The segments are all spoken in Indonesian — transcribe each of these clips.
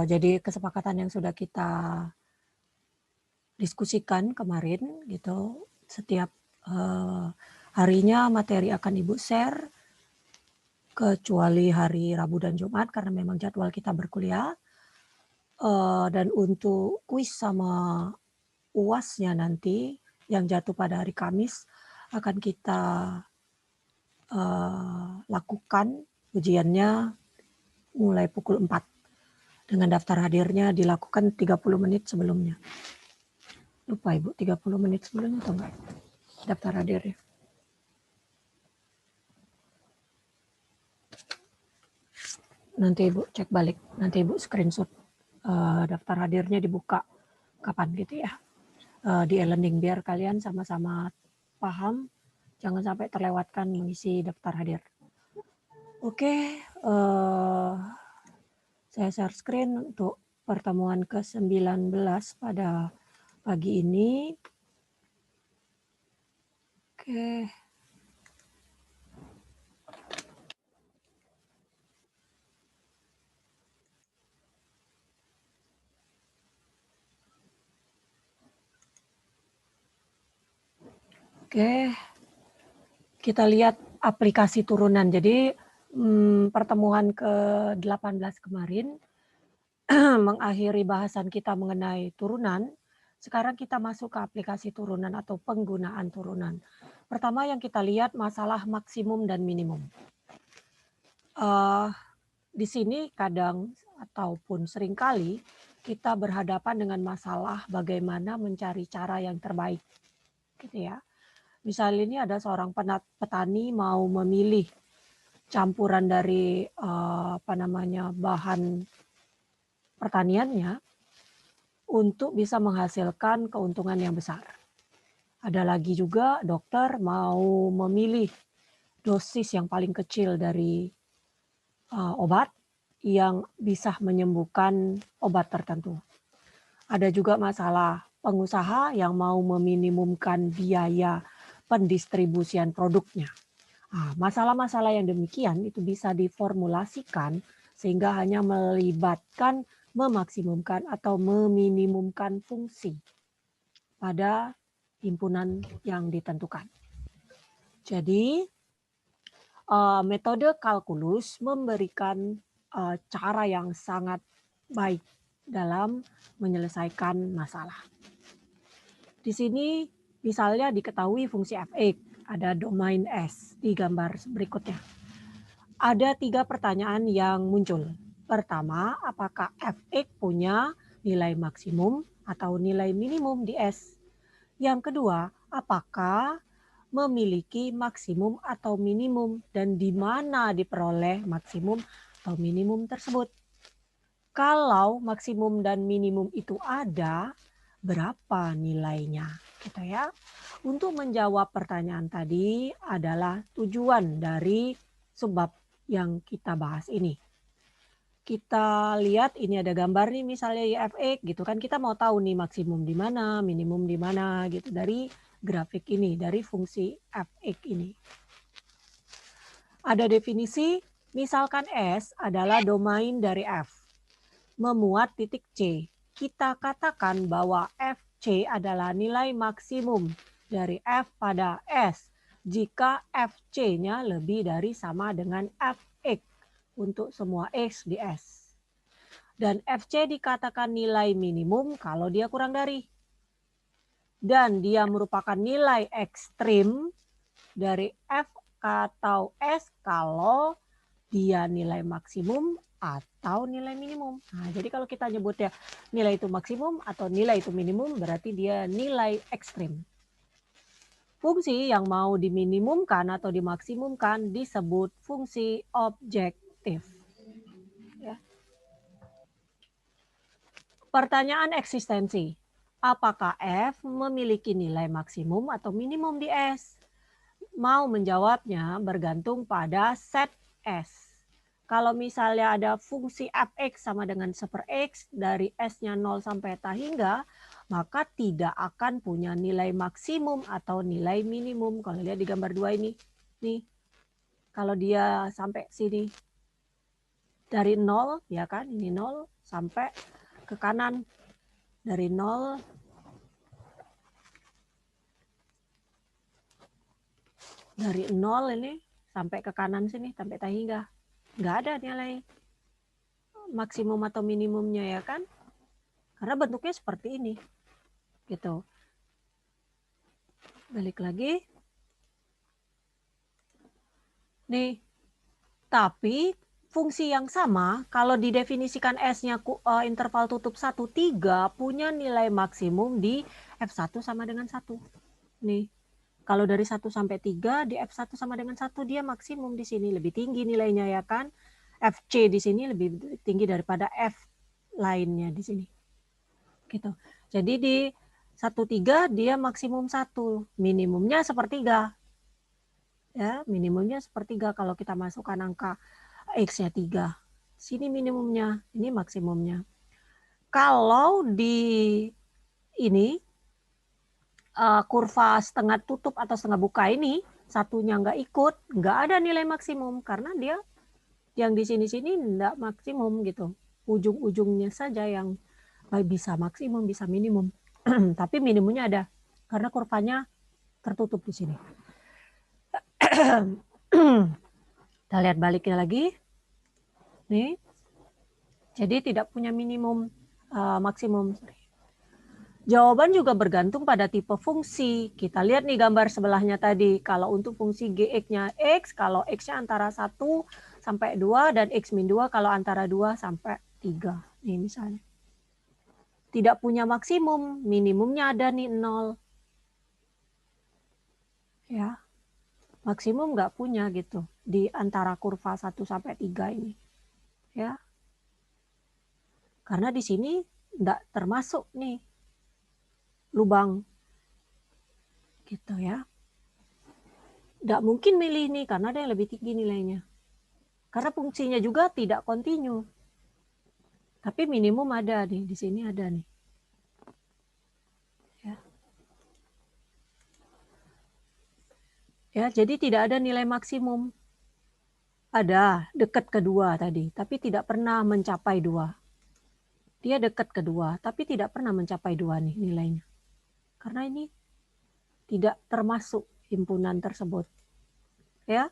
Jadi kesepakatan yang sudah kita diskusikan kemarin gitu, setiap harinya materi akan Ibu share, kecuali hari Rabu dan Jumat karena memang jadwal kita berkuliah. Dan untuk kuis sama UASnya nanti yang jatuh pada hari Kamis akan kita lakukan ujiannya mulai pukul 4 dengan daftar hadirnya dilakukan 30 menit sebelumnya. Lupa Ibu, 30 menit sebelumnya atau enggak daftar hadirnya? Nanti Ibu cek balik, nanti Ibu screenshot daftar hadirnya dibuka kapan gitu ya, di e-learning biar kalian sama-sama paham, jangan sampai terlewatkan mengisi daftar hadir. Oke, saya share screen untuk pertemuan ke-19 pada pagi ini. Oke. Oke, kita lihat aplikasi turunan. Jadi pertemuan ke-18 kemarin mengakhiri bahasan kita mengenai turunan. Sekarang kita masuk ke aplikasi turunan atau penggunaan turunan. Pertama yang kita lihat masalah maksimum dan minimum. Di sini kadang ataupun seringkali kita berhadapan dengan masalah bagaimana mencari cara yang terbaik, gitu ya. Misal ini ada seorang petani mau memilih campuran dari bahan pertaniannya untuk bisa menghasilkan keuntungan yang besar. Ada lagi juga dokter mau memilih dosis yang paling kecil dari obat yang bisa menyembuhkan obat tertentu. Ada juga masalah pengusaha yang mau meminimumkan biaya pendistribusian produknya. Masalah-masalah yang demikian itu bisa diformulasikan sehingga hanya melibatkan memaksimumkan atau meminimumkan fungsi pada himpunan yang ditentukan. Jadi metode kalkulus memberikan cara yang sangat baik dalam menyelesaikan masalah. Di sini misalnya diketahui fungsi f(x), ada domain S di gambar berikutnya. Ada 3 pertanyaan yang muncul. Pertama, apakah f(x) punya nilai maksimum atau nilai minimum di S? Yang kedua, apakah memiliki maksimum atau minimum dan di mana diperoleh maksimum atau minimum tersebut? Kalau maksimum dan minimum itu ada, berapa nilainya? Gitu ya. Untuk menjawab pertanyaan tadi adalah tujuan dari subbab yang kita bahas ini. Kita lihat ini ada gambar nih misalnya f(x) gitu kan, kita mau tahu nih maksimum di mana, minimum di mana gitu dari grafik ini, dari fungsi f(x) ini. Ada definisi, misalkan S adalah domain dari F, memuat titik C. Kita katakan bahwa FC adalah nilai maksimum dari F pada S jika FC-nya lebih dari sama dengan Fx untuk semua X di S. Dan FC dikatakan nilai minimum kalau dia kurang dari. Dan dia merupakan nilai ekstrim dari F atau S kalau dia nilai maksimum atau nilai minimum. Nah, jadi kalau kita nyebut ya nilai itu maksimum atau nilai itu minimum berarti dia nilai ekstrim. Fungsi yang mau diminimumkan atau dimaksimumkan disebut fungsi objektif. Ya. Pertanyaan eksistensi. Apakah F memiliki nilai maksimum atau minimum di S? Mau menjawabnya bergantung pada set S. Kalau misalnya ada fungsi f(x) sama dengan 1/x dari S-nya 0 sampai eta hingga, maka tidak akan punya nilai maksimum atau nilai minimum. Kalau lihat di gambar 2 ini, nih, kalau dia sampai sini, dari 0, ya kan, ini 0 sampai ke kanan. Dari 0 ini sampai ke kanan sini, sampai hingga. Nggak ada nilai maksimum atau minimumnya, ya kan? Karena bentuknya seperti ini. Gitu. Balik lagi. Nih, tapi fungsi yang sama, kalau didefinisikan S-nya interval tutup 1, 3, punya nilai maksimum di F1 sama dengan 1. Nih, kalau dari 1 sampai 3, di F1 sama dengan 1, dia maksimum di sini. Lebih tinggi nilainya, ya kan? FC di sini lebih tinggi daripada F lainnya di sini. Gitu. Jadi di 1,3 dia maksimum 1, minimumnya sepertiga. Ya, minimumnya sepertiga kalau kita masukkan angka X-nya 3. Sini minimumnya, ini maksimumnya. Kalau di ini kurva setengah tutup atau setengah buka ini, satunya nggak ikut, nggak ada nilai maksimum karena dia yang di sini-sini nggak maksimum gitu. Ujung-ujungnya saja yang bisa maksimum, bisa minimum. Tapi minimumnya ada karena kurvanya tertutup di sini. Kita lihat baliknya lagi. Nih. Jadi tidak punya minimum maksimum. Jawaban juga bergantung pada tipe fungsi. Kita lihat nih gambar sebelahnya tadi. Kalau untuk fungsi Gx-nya X, kalau X-nya antara 1 sampai 2 dan X-2 kalau antara 2 sampai 3. Nih misalnya. Tidak punya maksimum, minimumnya ada nih 0. Ya. Maksimum nggak punya gitu di antara kurva 1 sampai 3 ini. Ya. Karena di sini nggak termasuk nih lubang gitu ya. Nggak mungkin milih nih karena ada yang lebih tinggi nilainya. Karena fungsinya juga tidak kontinu. Tapi minimum ada nih, di sini ada nih. Ya. Ya, jadi tidak ada nilai maksimum. Ada dekat kedua tadi, tapi tidak pernah mencapai 2. Dia dekat kedua, tapi tidak pernah mencapai 2 nih nilainya. Karena ini tidak termasuk himpunan tersebut. Ya.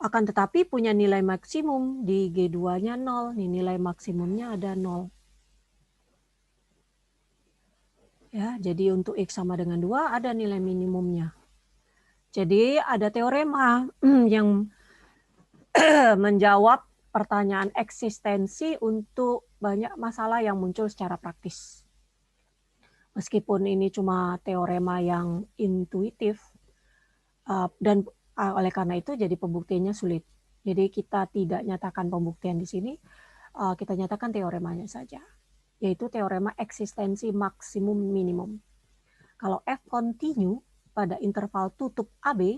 Akan tetapi punya nilai maksimum di G2-nya 0. Nih, nilai maksimumnya ada 0. Ya, jadi untuk X sama dengan 2 ada nilai minimumnya. Jadi ada teorema yang menjawab pertanyaan eksistensi untuk banyak masalah yang muncul secara praktis. Meskipun ini cuma teorema yang intuitif, dan oleh karena itu jadi pembuktiannya sulit. Jadi kita tidak nyatakan pembuktian di sini, kita nyatakan teoremanya saja, yaitu teorema eksistensi maksimum minimum. Kalau F kontinu pada interval tutup AB,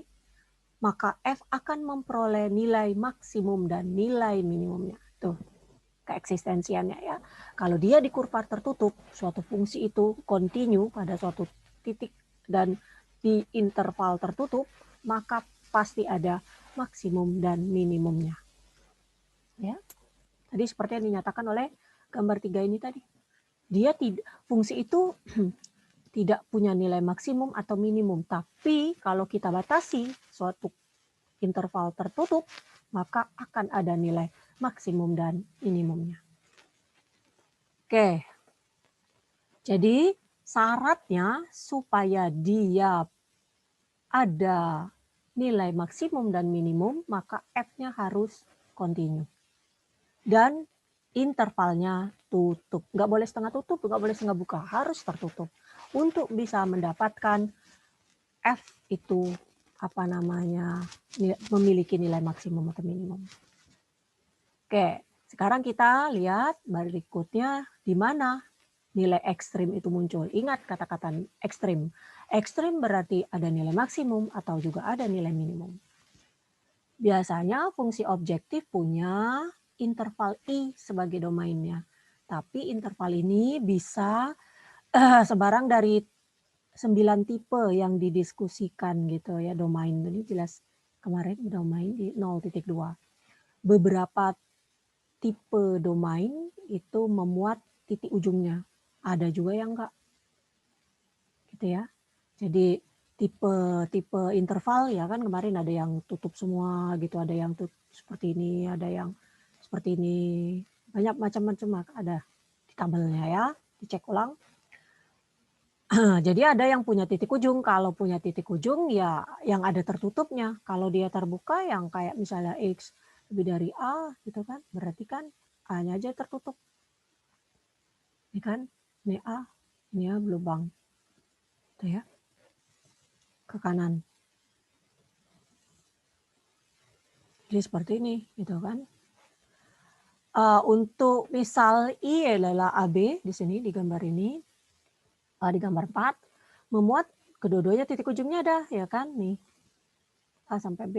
maka F akan memperoleh nilai maksimum dan nilai minimumnya. Tuh, keeksistensiannya ya. Kalau dia di kurva tertutup, suatu fungsi itu kontinu pada suatu titik dan di interval tertutup, maka pasti ada maksimum dan minimumnya. Ya. Tadi seperti yang dinyatakan oleh gambar 3 ini tadi. Dia tidak, fungsi itu tidak punya nilai maksimum atau minimum, tapi kalau kita batasi suatu interval tertutup, maka akan ada nilai maksimum dan minimumnya. Oke, jadi syaratnya supaya dia ada nilai maksimum dan minimum, maka F-nya harus kontinu. Dan intervalnya tutup. Nggak boleh setengah tutup, nggak boleh setengah buka, harus tertutup. Untuk bisa mendapatkan F itu memiliki nilai maksimum atau minimum. Oke, sekarang kita lihat berikutnya di mana nilai ekstrim itu muncul. Ingat kata-kata ekstrim. Ekstrim berarti ada nilai maksimum atau juga ada nilai minimum. Biasanya fungsi objektif punya interval I sebagai domainnya. Tapi interval ini bisa sebarang dari 9 tipe yang didiskusikan gitu ya, domain ini jelas kemarin domain di 0.2. Beberapa tipe domain itu memuat titik ujungnya. Ada juga yang enggak. Gitu ya. Jadi tipe interval ya kan kemarin ada yang tutup semua gitu, ada yang tutup seperti ini, ada yang seperti ini. Banyak macam-macam ada di tabelnya ya, dicek ulang. Jadi ada yang punya titik ujung, kalau punya titik ujung ya yang ada tertutupnya. Kalau dia terbuka yang kayak misalnya X lebih dari A gitu kan, berarti kan A-nya aja tertutup. Ini kan, ini A, ini A berlubang. Itu ya, ke kanan. Jadi seperti ini gitu kan. Untuk misal I adalah AB di sini di gambar ini, di gambar 4, memuat kedua-duanya titik ujungnya ada ya kan nih, A sampai B.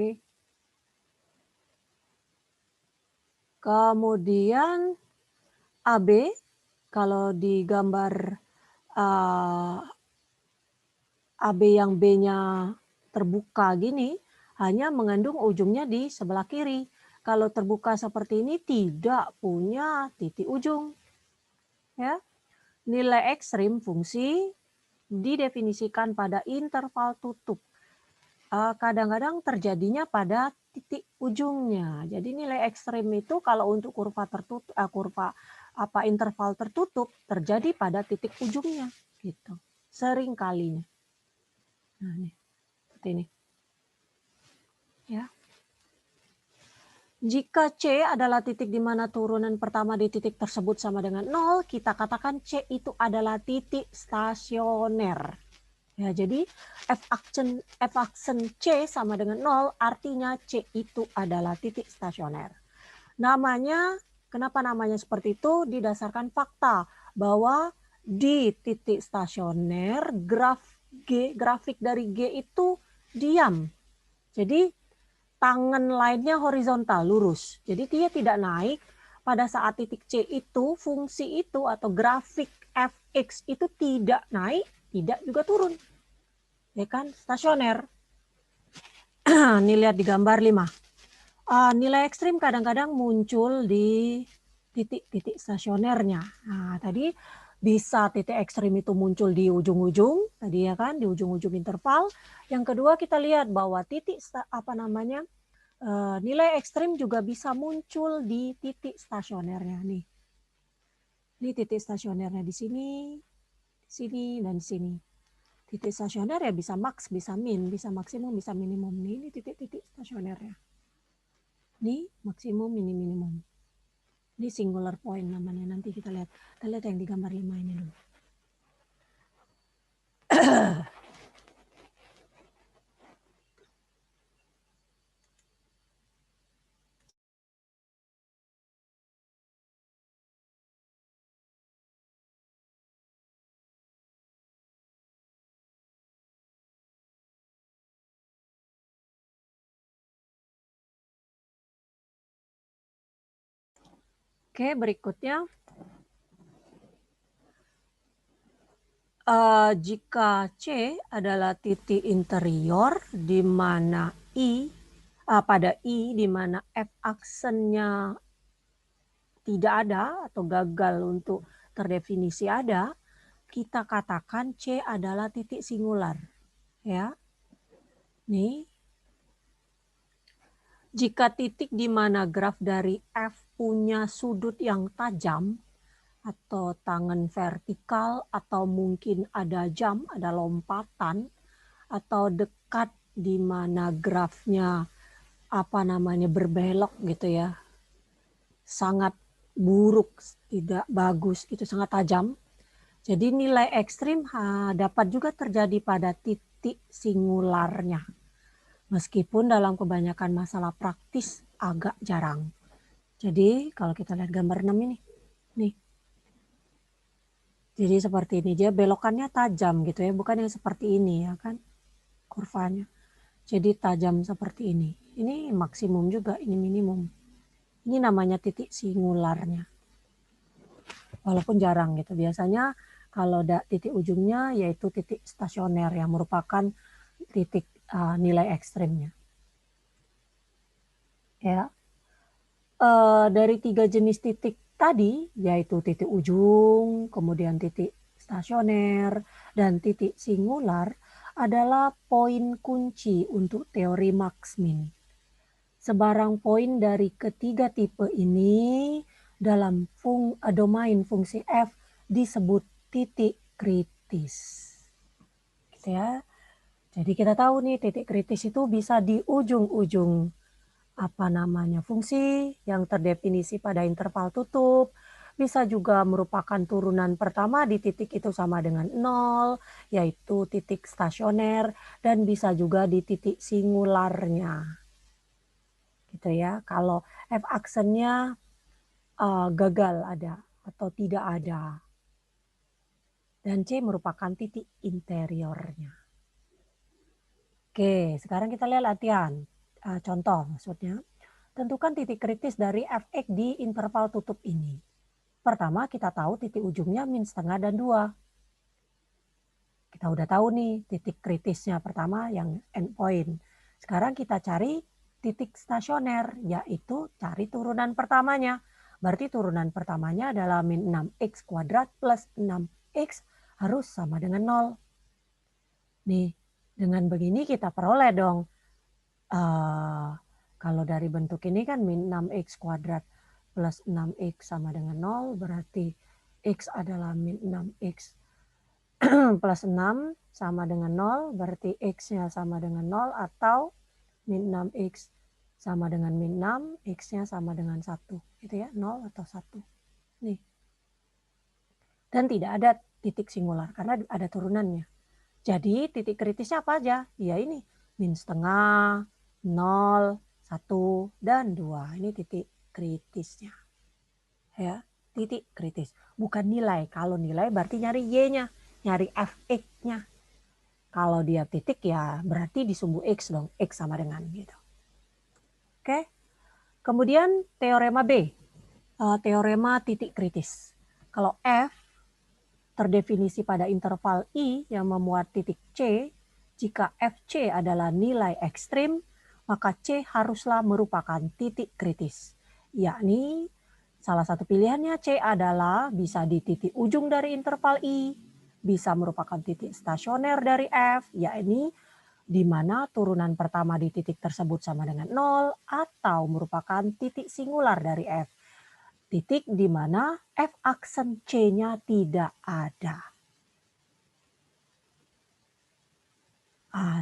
Kemudian AB kalau di gambar AB yang B-nya terbuka gini hanya mengandung ujungnya di sebelah kiri. Kalau terbuka seperti ini tidak punya titik ujung. Ya. Nilai ekstrim fungsi didefinisikan pada interval tutup. Kadang-kadang terjadinya pada titik ujungnya. Jadi nilai ekstrim itu kalau untuk kurva tertutup, interval tertutup terjadi pada titik ujungnya, gitu. Sering kalinya. Nah, ini seperti ini. Ya. Jika C adalah titik di mana turunan pertama di titik tersebut sama dengan 0, kita katakan C itu adalah titik stasioner. Ya, jadi F aksen C sama dengan 0, artinya C itu adalah titik stasioner. Namanya, kenapa namanya seperti itu? Didasarkan fakta bahwa di titik stasioner grafik dari G itu diam. Jadi tangan lainnya horizontal, lurus. Jadi dia tidak naik. Pada saat titik C itu, fungsi itu atau grafik Fx itu tidak naik, tidak juga turun. Ya kan, stasioner. Ini lihat di gambar 5. Nilai ekstrim kadang-kadang muncul di titik-titik stasionernya. Nah, tadi bisa titik ekstrim itu muncul di ujung-ujung, tadi ya kan, di ujung-ujung interval. Yang kedua kita lihat bahwa titik nilai ekstrim juga bisa muncul di titik stasionernya nih. Ini titik stasionernya di sini, dan di sini. Titik stasioner ya bisa max, bisa min, bisa maksimum, bisa minimum. Ini titik-titik stasionernya. Ini maksimum, ini minimum. Ini singular point namanya. Nanti kita lihat. Kita lihat yang di gambar 5 ini dulu. Oke, berikutnya. Jika C adalah titik interior di mana pada I di mana F aksennya tidak ada atau gagal untuk terdefinisi ada, kita katakan C adalah titik singular. Ya. Nih. Jika titik di mana graf dari F punya sudut yang tajam atau tangan vertikal atau mungkin ada jam, ada lompatan atau dekat di mana grafnya berbelok gitu ya. Sangat buruk, tidak bagus, itu sangat tajam. Jadi nilai ekstrim dapat juga terjadi pada titik singularnya. Meskipun dalam kebanyakan masalah praktis agak jarang. Jadi kalau kita lihat gambar 6 ini. Nih. Jadi seperti ini. Dia belokannya tajam gitu ya. Bukan yang seperti ini ya kan. Kurvanya. Jadi tajam seperti ini. Ini maksimum juga. Ini minimum. Ini namanya titik singularnya. Walaupun jarang gitu. Biasanya kalau titik ujungnya yaitu titik stasioner yang merupakan titik nilai ekstrimnya. Ya. dari 3 jenis titik tadi, yaitu titik ujung, kemudian titik stasioner, dan titik singular, adalah poin kunci untuk teori Max-Min. Sebarang poin dari ketiga tipe ini dalam domain fungsi f disebut titik kritis. Gitu ya. Jadi kita tahu nih titik kritis itu bisa di ujung-ujung fungsi yang terdefinisi pada interval tutup, bisa juga merupakan turunan pertama di titik itu sama dengan 0, yaitu titik stasioner, dan bisa juga di titik singularnya. Gitu ya. Kalau f aksennya gagal ada atau tidak ada. Dan C merupakan titik interiornya. Oke, sekarang kita lihat latihan. Contoh maksudnya. Tentukan titik kritis dari Fx di interval tutup ini. Pertama, kita tahu titik ujungnya min setengah dan 2. Kita udah tahu nih titik kritisnya pertama yang endpoint. Sekarang kita cari titik stasioner, yaitu cari turunan pertamanya. Berarti turunan pertamanya adalah min 6x kuadrat plus 6x harus sama dengan 0. Nih, dengan begini kita peroleh dong. Kalau dari bentuk ini kan min 6x kuadrat plus 6x sama dengan 0, berarti x adalah min 6x plus 6 sama dengan 0, berarti x-nya sama dengan 0, atau min 6x sama dengan min 6, x-nya sama dengan 1. Gitu ya, 0 atau 1. Nih. Dan tidak ada titik singular karena ada turunannya. Jadi titik kritisnya apa aja? Ya ini, min setengah, 0, 1, dan 2. Ini titik kritisnya. Ya, titik kritis. Bukan nilai. Kalau nilai berarti nyari y-nya, nyari fx-nya. Kalau dia titik ya berarti disumbu x dong. X sama dengan gitu. Oke. Kemudian teorema B. Teorema titik kritis. Kalau F terdefinisi pada interval I yang memuat titik C, jika FC adalah nilai ekstrim, maka C haruslah merupakan titik kritis. Yakni salah satu pilihannya C adalah bisa di titik ujung dari interval I, bisa merupakan titik stasioner dari F, yakni di mana turunan pertama di titik tersebut sama dengan 0, atau merupakan titik singular dari F. Titik di mana F aksen C-nya tidak ada.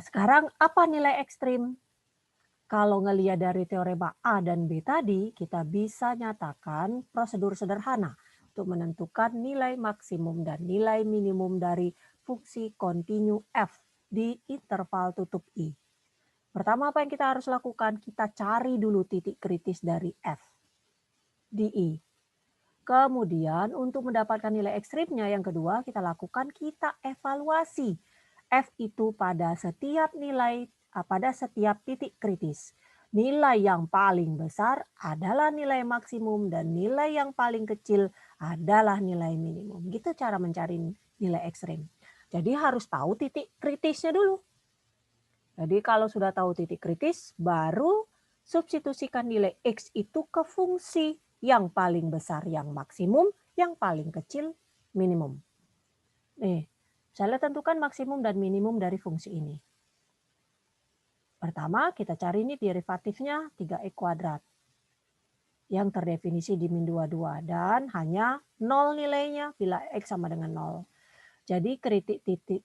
Sekarang apa nilai ekstrim? Kalau ngelihat dari teorema A dan B tadi, kita bisa nyatakan prosedur sederhana untuk menentukan nilai maksimum dan nilai minimum dari fungsi kontinu F di interval tutup I. Pertama apa yang kita harus lakukan? Kita cari dulu titik kritis dari F di I. Kemudian untuk mendapatkan nilai ekstrimnya yang kedua kita lakukan, kita evaluasi F itu pada setiap nilai, pada setiap titik kritis. Nilai yang paling besar adalah nilai maksimum dan nilai yang paling kecil adalah nilai minimum. Gitu cara mencari nilai ekstrim. Jadi harus tahu titik kritisnya dulu. Jadi kalau sudah tahu titik kritis, baru substitusikan nilai X itu ke fungsi yang paling besar yang maksimum, yang paling kecil minimum. Nih, saya tentukan maksimum dan minimum dari fungsi ini. Pertama, kita cari ini derivatifnya 3e kuadrat yang terdefinisi di min 22 dan hanya 0 nilainya bila X sama dengan 0. Jadi titik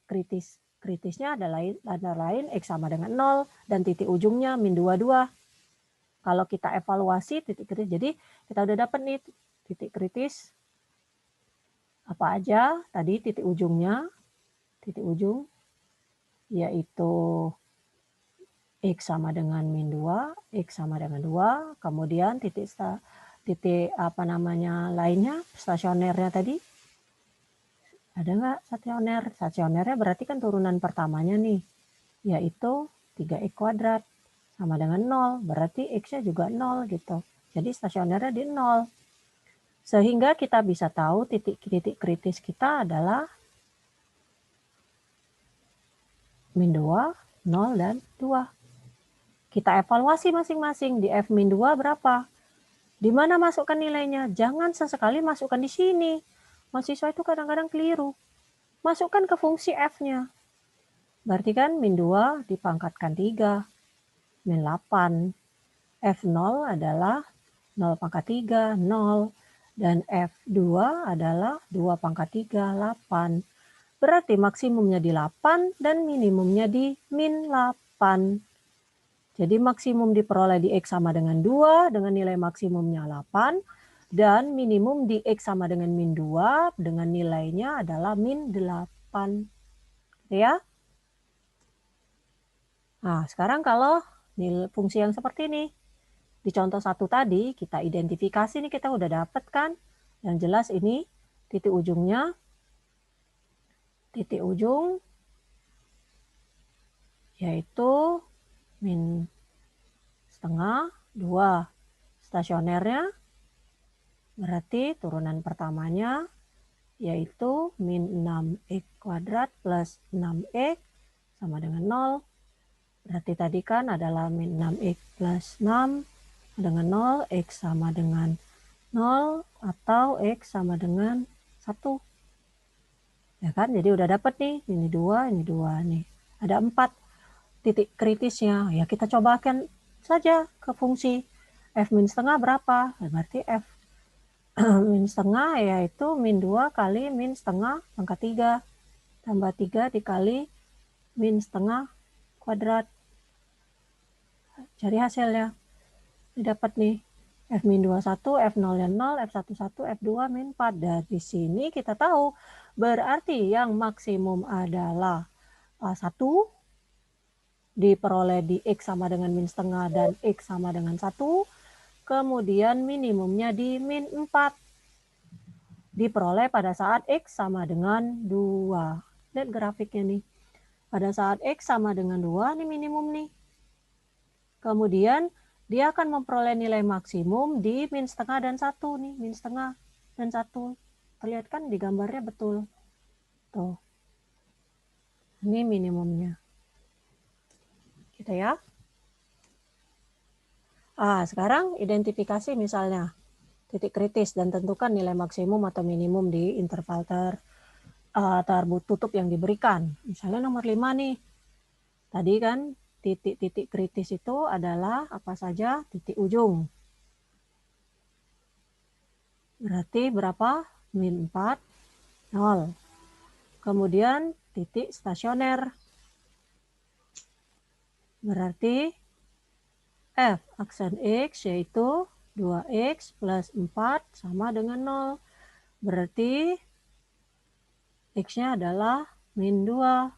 kritisnya adalah lain X sama dengan 0 dan titik ujungnya min 22. Kalau kita evaluasi titik kritis, jadi kita udah dapat nih titik kritis apa aja tadi titik ujungnya, titik ujung yaitu X sama dengan min 2, X sama dengan 2, kemudian titik lainnya, stasionernya tadi. Ada nggak stasioner? Stasionernya berarti kan turunan pertamanya nih, yaitu 3e kuadrat sama dengan 0, berarti X-nya juga 0 gitu. Jadi stasionernya di 0. Sehingga kita bisa tahu titik kritis kita adalah min 2, 0, dan 2. Kita evaluasi masing-masing di F min 2 berapa? Di mana masukkan nilainya? Jangan sesekali masukkan di sini. Mahasiswa itu kadang-kadang keliru. Masukkan ke fungsi F-nya. Berarti kan min 2 dipangkatkan 3, min 8. F0 adalah 0 pangkat 3, 0. Dan F2 adalah 2 pangkat 3, 8. Berarti maksimumnya di 8 dan minimumnya di min 8. Jadi maksimum diperoleh di X sama dengan 2 dengan nilai maksimumnya 8. Dan minimum di X sama dengan min 2 dengan nilainya adalah min 8. Ya? Nah, sekarang kalau fungsi yang seperti ini. Di contoh 1 tadi, kita identifikasi nih, kita udah dapet kan. Yang jelas ini titik ujungnya, titik ujung yaitu min setengah 2. Stasionernya berarti turunan pertamanya yaitu min 6x kuadrat plus 6x sama dengan 0. Berarti tadi kan adalah min 6x plus 6 dengan 0, x sama dengan 0 atau x sama dengan 1. Ya kan, jadi udah dapet nih, ini 2 nih. Ada 4 titik kritisnya. Ya kita cobakan saja ke fungsi f min setengah berapa? Berarti f min setengah yaitu min 2 kali min setengah pangkat 3 tambah 3 dikali min setengah kuadrat. Cari hasilnya. Ini dapat nih f min 21, f0 nya 0, f11, f2 min 4. Dari sini kita tahu berarti yang maksimum adalah 1 diperoleh di x sama dengan min setengah dan x sama dengan 1. Kemudian minimumnya di min 4 diperoleh pada saat x sama dengan 2. Lihat grafiknya nih. Pada saat x sama dengan 2 ini minimum nih. Kemudian dia akan memperoleh nilai maksimum di min setengah dan 1 nih. Min setengah dan 1. Terlihat kan di gambarnya betul. Tuh. Ini minimumnya. Gitu ya. Sekarang identifikasi misalnya titik kritis dan tentukan nilai maksimum atau minimum di interval tertutup yang diberikan. Misalnya nomor 5 nih. Tadi kan titik-titik kritis itu adalah apa saja? Titik ujung. Berarti berapa? Min 4, 0. Kemudian titik stasioner. Berarti F aksen X yaitu 2X plus 4 sama dengan 0. Berarti X-nya adalah min 2.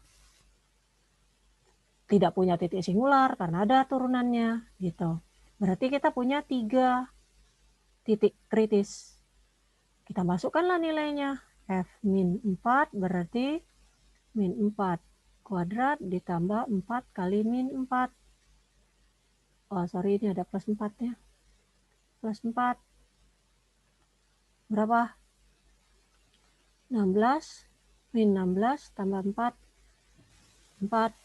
Tidak punya titik singular karena ada turunannya. Gitu. Berarti kita punya 3 titik kritis. Kita masukkanlah nilainya. F min 4 berarti min 4 kuadrat ditambah 4 kali min 4. Oh sorry, ini ada plus 4-nya. Plus 4. Berapa? 16. Min 16 tambah 4. 4.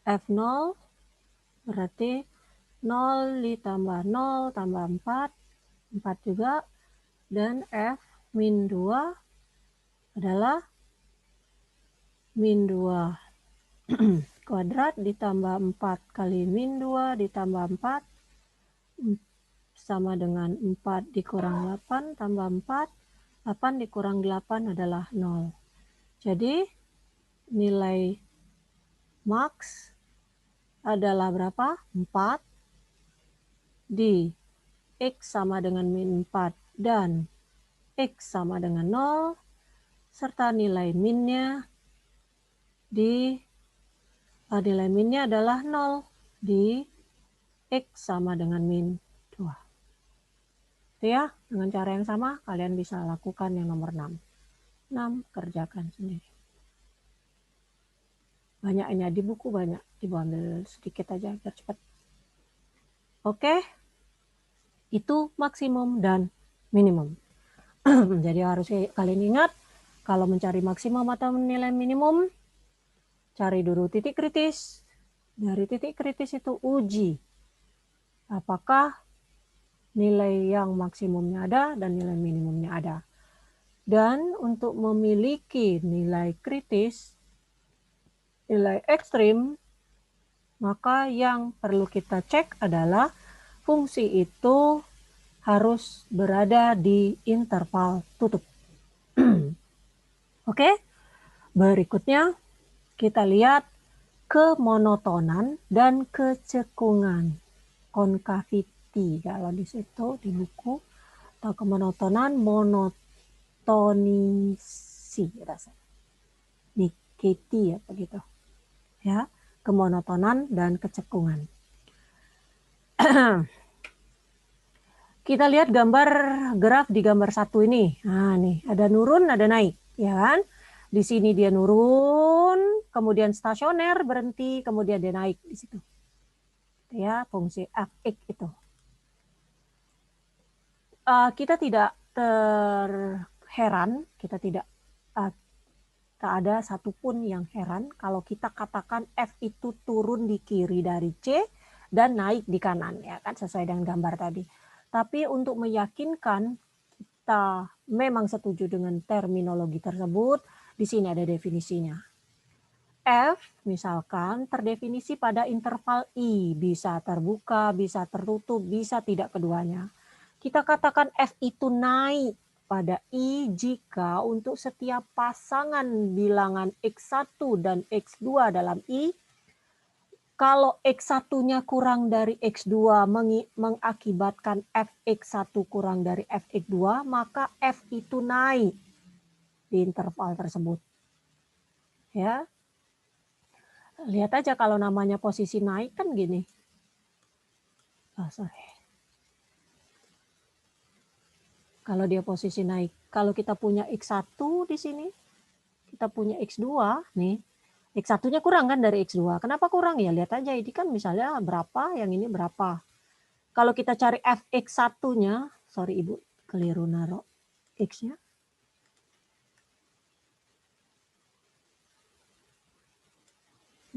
F0 berarti 0 ditambah 0 tambah 4. 4 juga. Dan F min 2 adalah min 2 kuadrat ditambah 4 kali min 2 ditambah 4 sama dengan 4 dikurang 8 tambah 4. 8 dikurang 8 adalah 0. Jadi nilai max adalah berapa? 4 di X sama dengan min 4 dan X sama dengan 0 serta nilai minnya nilai minnya adalah 0 di X sama dengan min 2. Itu ya, dengan cara yang sama kalian bisa lakukan yang nomor 6. 6 kerjakan sendiri. Banyaknya di buku banyak, ibu ambil sedikit aja biar cepat. Oke, itu maksimum dan minimum. Jadi harus kalian ingat, kalau mencari maksimum atau nilai minimum, cari dulu titik kritis. Dari titik kritis itu uji apakah Nilai yang maksimumnya ada dan nilai minimumnya ada. Dan untuk memiliki nilai kritis, nilai ekstrim, maka yang perlu kita cek adalah fungsi itu harus berada di interval tutup. Oke, berikutnya kita lihat kemonotonan dan kecekungan. Concavity kalau di situ di buku, atau kemonotonan, monotonisi rasanya. Niketi ya begitu. Ya, kemonotonan dan kecekungan. Kita lihat gambar graf di gambar 1 ini. Nah, nih ada nurun, ada naik, ya kan? Di sini dia nurun, kemudian stasioner, berhenti, kemudian dia naik di situ. Ya, fungsi fx itu. Kita tidak terheran, kita tidak tak ada satupun yang heran kalau kita katakan F itu turun di kiri dari C dan naik di kanan, ya kan, sesuai dengan gambar tadi. Tapi untuk meyakinkan kita memang setuju dengan terminologi tersebut, di sini ada definisinya. F misalkan terdefinisi pada interval I, bisa terbuka, bisa tertutup, bisa tidak keduanya. Kita katakan F itu naik pada I jika untuk setiap pasangan bilangan X1 dan X2 dalam I, kalau X1-nya kurang dari X2 mengakibatkan Fx1 kurang dari Fx2, maka F itu naik di interval tersebut. Ya. Lihat aja kalau namanya posisi naik kan gini. Kalau dia posisi naik, kalau kita punya X1 di sini, kita punya X2 nih. X1-nya kurang kan dari X2. Kenapa kurang? Ya lihat aja ini kan misalnya berapa, yang ini berapa. Kalau kita cari Fx1-nya, sorry Ibu, keliru naruh X-nya.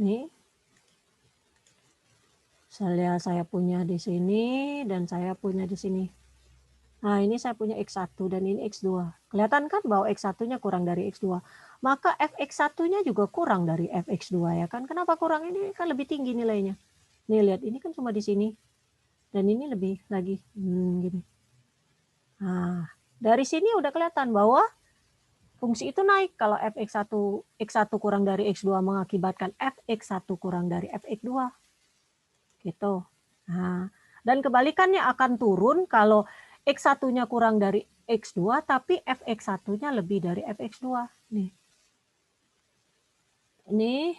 Nih. Saya punya di sini dan saya punya di sini. Nah, ini saya punya X1 dan ini X2. Kelihatan kan bahwa X1-nya kurang dari X2. Maka Fx1-nya juga kurang dari Fx2 ya kan. Kenapa kurang? Ini kan lebih tinggi nilainya. Nih lihat, ini kan cuma di sini. Dan ini lebih lagi. Gini. Nah, dari sini udah kelihatan bahwa fungsi itu naik kalau X1 kurang dari X2 mengakibatkan Fx1 kurang dari Fx2. Gitu. Nah, dan kebalikannya akan turun kalau X1-nya kurang dari X2 tapi Fx1-nya lebih dari Fx2. Nih. Ini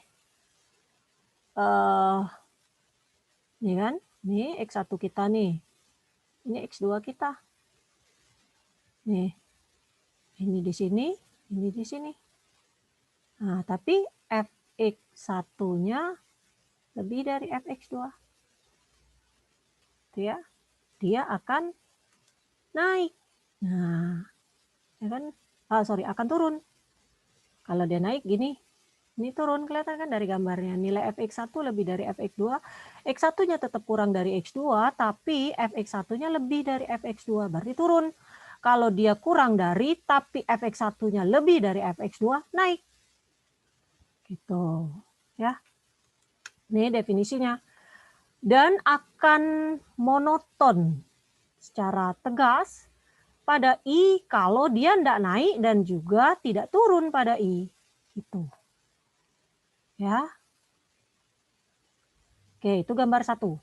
nih kan? Nih X1 kita nih. Ini X2 kita. Nih. Ini di sini, ini di sini. Nah, tapi Fx1-nya lebih dari Fx2. Itu ya. Dia akan naik. Nah, ya kan? Akan turun. Kalau dia naik gini, ini turun, kelihatan kan dari gambarnya. Nilai Fx1 lebih dari Fx2. X1-nya tetap kurang dari X2, tapi Fx1-nya lebih dari Fx2. Berarti turun. Kalau dia kurang dari, tapi Fx1-nya lebih dari Fx2, naik. Gitu. Ya. Ini definisinya. Dan akan monoton secara tegas pada I kalau dia tidak naik dan juga tidak turun pada I. Gitu. Ya. Oke, itu gambar 1.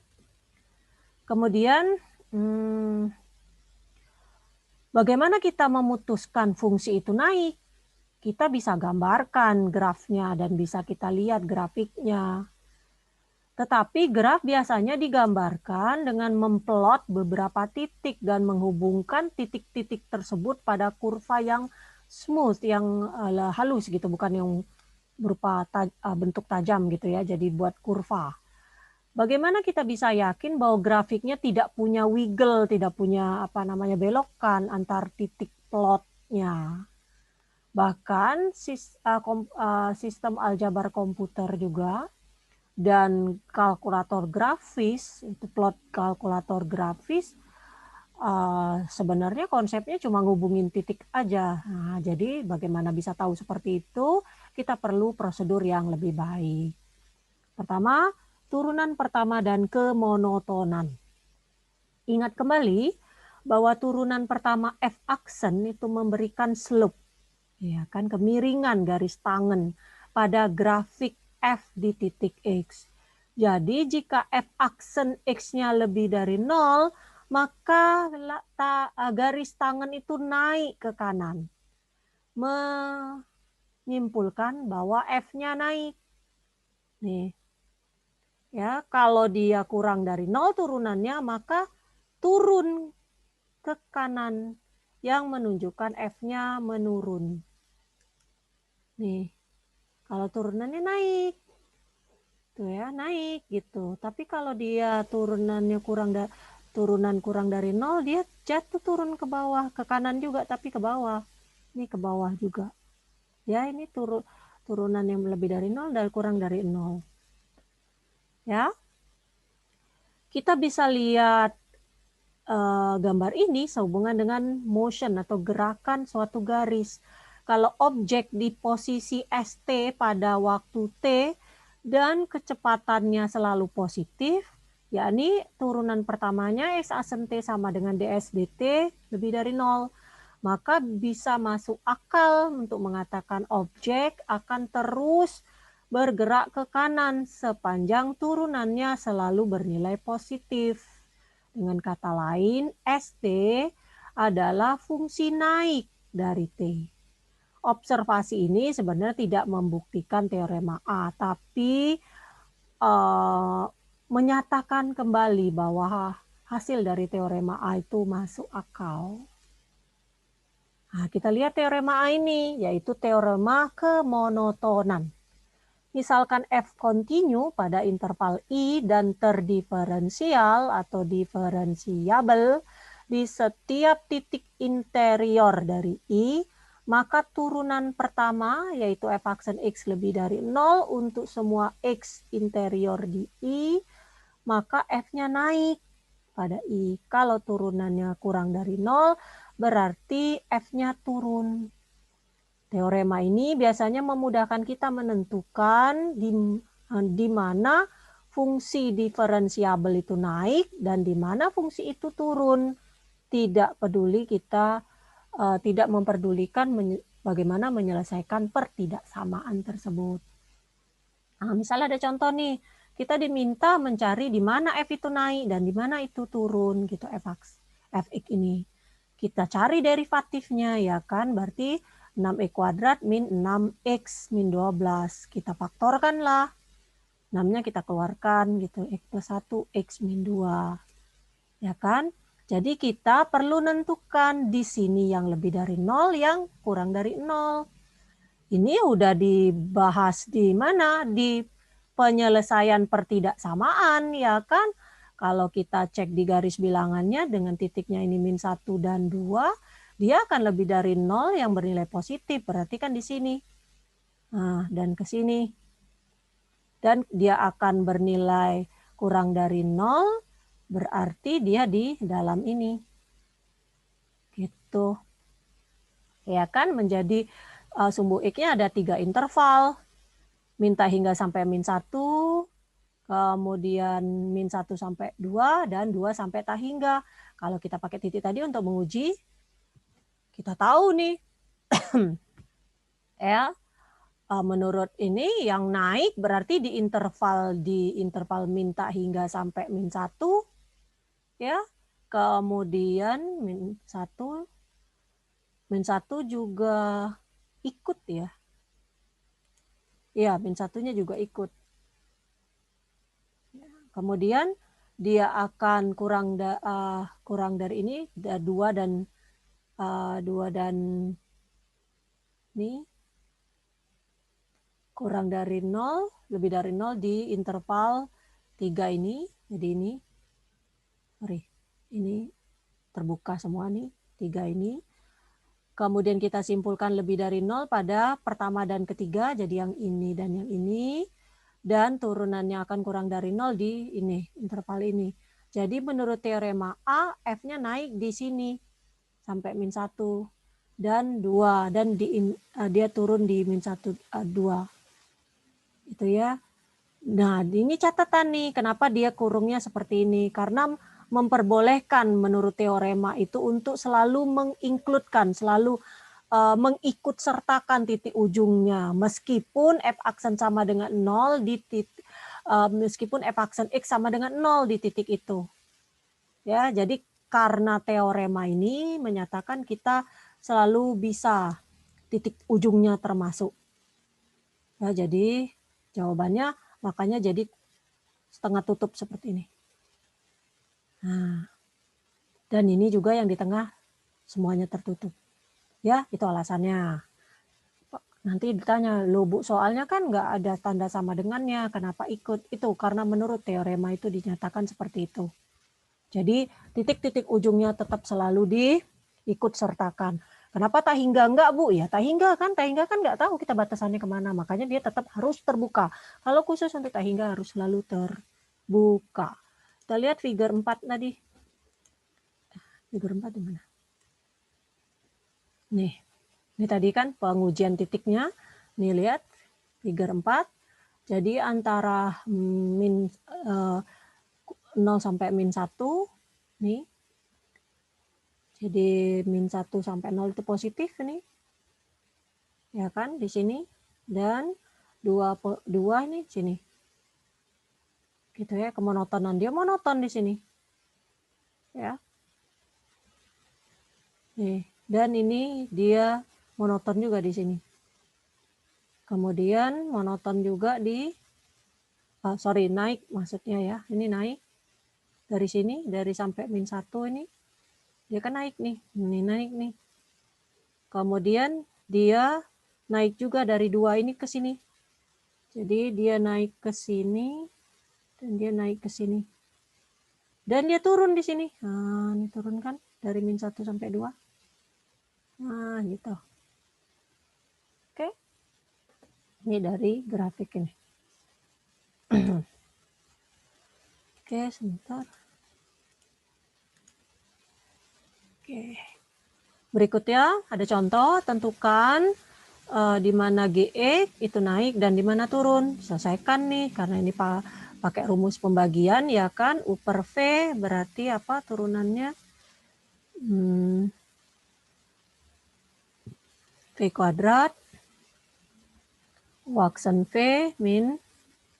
Kemudian, bagaimana kita memutuskan fungsi itu naik? Kita bisa gambarkan grafnya dan bisa kita lihat grafiknya. Tetapi graf biasanya digambarkan dengan memplot beberapa titik dan menghubungkan titik-titik tersebut pada kurva yang smooth, yang halus gitu, bukan yang berupa bentuk tajam gitu ya, jadi buat kurva. Bagaimana kita bisa yakin bahwa grafiknya tidak punya wiggle, tidak punya belokan antar titik plotnya? Bahkan sistem aljabar komputer juga dan kalkulator grafis, itu plot kalkulator grafis, sebenarnya konsepnya cuma ngubungin titik aja. Nah, jadi bagaimana bisa tahu seperti itu? Kita perlu prosedur yang lebih baik. Pertama, turunan pertama dan kemonotonan. Ingat kembali bahwa turunan pertama F aksen itu memberikan slope, ya kan, kemiringan garis tangan pada grafik F di titik X. Jadi jika F aksen X-nya lebih dari 0, maka garis tangan itu naik ke kanan. Menyimpulkan bahwa F-nya naik. Nih. Ya, kalau dia kurang dari 0 turunannya, maka turun ke kanan yang menunjukkan F-nya menurun. Nih. Kalau turunannya naik. Tuh ya, naik gitu. Tapi kalau dia turunannya turunan kurang dari 0, dia jatuh turun ke bawah, ke kanan juga tapi ke bawah. Ini ke bawah juga. Ya, ini turunan yang lebih dari 0 dan kurang dari 0. Ya. Kita bisa lihat gambar ini sehubungan dengan motion atau gerakan suatu garis. Kalau objek di posisi ST pada waktu T dan kecepatannya selalu positif, yakni turunan pertamanya X aksen T sama dengan ds dt lebih dari 0, maka bisa masuk akal untuk mengatakan objek akan terus bergerak ke kanan sepanjang turunannya selalu bernilai positif. Dengan kata lain, ST adalah fungsi naik dari T. Observasi ini sebenarnya tidak membuktikan teorema A, tapi menyatakan kembali bahwa hasil dari teorema A itu masuk akal. Nah, kita lihat teorema A ini, yaitu teorema kemonotonan. Misalkan F kontinu pada interval I dan terdiferensial atau diferensiabel di setiap titik interior dari I, maka turunan pertama yaitu F aksen X lebih dari 0 untuk semua X interior di I, maka F-nya naik pada I. Kalau turunannya kurang dari 0, berarti F-nya turun. Teorema ini biasanya memudahkan kita menentukan di mana fungsi diferensiabel itu naik dan di mana fungsi itu turun. Tidak peduli kita tidak memperdulikan bagaimana menyelesaikan pertidaksamaan tersebut. Nah, misalnya ada contoh nih, kita diminta mencari di mana F itu naik dan di mana itu turun gitu Fx ini. Kita cari derivatifnya ya kan, berarti 6x kuadrat min 6x min 12. Kita faktorkan lah. 6-nya kita keluarkan gitu, x plus 1, x min 2. Ya kan? Jadi kita perlu nentukan di sini yang lebih dari 0, yang kurang dari 0. Ini udah dibahas di mana? Di penyelesaian pertidaksamaan, ya kan? Kalau kita cek di garis bilangannya dengan titiknya ini min 1 dan 2, dia akan lebih dari 0 yang bernilai positif. Berarti kan di sini. Nah, dan ke sini. Dan dia akan bernilai kurang dari 0, berarti dia di dalam ini. Gitu. Ya kan, menjadi sumbu X-nya ada 3 interval. Minta hingga sampai min 1, kemudian min 1 sampai 2, dan 2 sampai tak hingga. Kalau kita pakai titik tadi untuk menguji, kita tahu nih. Ya, menurut ini yang naik berarti di interval min tak hingga sampai min 1, ya. Kemudian min 1 juga ikut ya. Ya, min 1-nya juga ikut. Kemudian dia akan kurang dari ini, 2 dan ini kurang dari 0, lebih dari 0 di interval 3 ini. Jadi ini terbuka semua nih, 3 ini. Kemudian kita simpulkan lebih dari 0 pada pertama dan ketiga, jadi yang ini dan yang ini. Dan turunannya akan kurang dari 0 di ini, interval ini. Jadi menurut teorema A, F-nya naik di sini sampai min 1 dan 2 dan dia turun di min 1 2. Itu ya. Nah, ini catatan nih kenapa dia kurungnya seperti ini, karena memperbolehkan menurut teorema itu untuk selalu menginkludkan, selalu mengikut sertakan titik ujungnya meskipun f aksen sama dengan 0 di titik meskipun f aksen x sama dengan 0 di titik itu. Ya, jadi karena teorema ini menyatakan kita selalu bisa titik ujungnya termasuk. Ya, jadi jawabannya makanya jadi setengah tutup seperti ini. Nah, dan ini juga yang di tengah semuanya tertutup. Ya, itu alasannya. Nanti ditanya, loh Bu, soalnya kan nggak ada tanda sama dengannya, kenapa ikut? Itu karena menurut teorema itu dinyatakan seperti itu. Jadi titik-titik ujungnya tetap selalu diikut sertakan. Kenapa tak hingga enggak Bu? Ya tak hingga kan nggak tahu kita batasannya kemana, makanya dia tetap harus terbuka. Kalau khusus untuk tak hingga harus selalu terbuka. Kita lihat figure 4 tadi. Figure 4 di mana? Nih, ini tadi kan pengujian titiknya. Nih lihat, figure 4. Jadi antara min 0 sampai min 1, nih. Jadi min 1 sampai 0 itu positif nih. Ya kan, di sini. Dan 2 ini sini. Gitu ya, kemonotonan. Dia monoton di sini. Ya. Nih, dan ini dia monoton juga di sini. Kemudian monoton juga di naik maksudnya ya. Ini naik dari sini, dari sampai min 1 ini. Dia kan naik nih. Ini naik nih. Kemudian dia naik juga dari 2 ini ke sini. Jadi dia naik ke sini dan dia naik ke sini. Dan dia turun di sini. Nah, ini turun kan dari min 1 sampai 2. Nah, gitu. Oke. Ini dari grafik ini. Oke, sebentar. Oke. Berikutnya ada contoh, tentukan di mana GE itu naik dan di mana turun. Selesaikan nih, karena ini pakai rumus pembagian ya kan. U per V berarti apa turunannya? V kuadrat. U aksen V min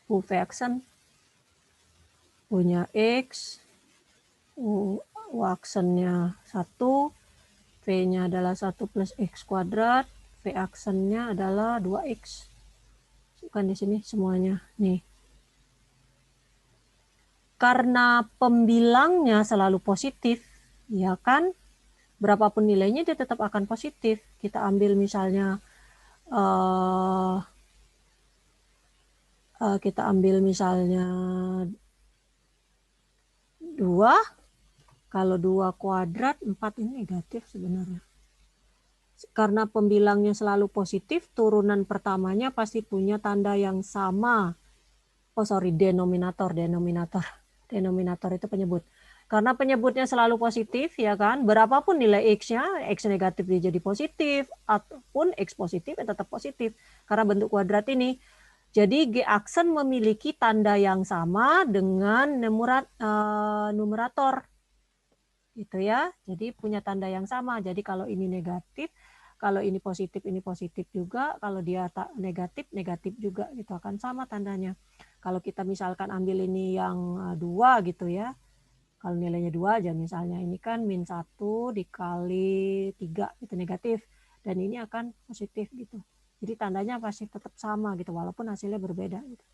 U V aksen. U-nya X. U aksennya 1. V-nya adalah 1 plus X kuadrat. V aksennya adalah 2X. Bukan di sini semuanya. Nih. Karena pembilangnya selalu positif, ya kan? Berapapun nilainya dia tetap akan positif. Kita ambil misalnya kita ambil misalnya 2. Kalau 2 kuadrat 4 ini negatif sebenarnya. Karena pembilangnya selalu positif, turunan pertamanya pasti punya tanda yang sama. Oh sorry, denominator. Denominator itu penyebut. Karena penyebutnya selalu positif, ya kan? Berapapun nilai X-nya, X negatif dia jadi positif, ataupun X positif ya tetap positif. Karena bentuk kuadrat ini. Jadi G aksen memiliki tanda yang sama dengan numerator. Gitu ya. Jadi punya tanda yang sama. Jadi kalau ini negatif, kalau ini positif juga. Kalau dia tak negatif, negatif juga. Itu akan sama tandanya. Kalau kita misalkan ambil ini yang 2 gitu ya. Kalau nilainya 2 aja misalnya. Ini kan min 1 dikali 3 itu negatif. Dan ini akan positif gitu. Jadi tandanya pasti tetap sama gitu. Walaupun hasilnya berbeda gitu.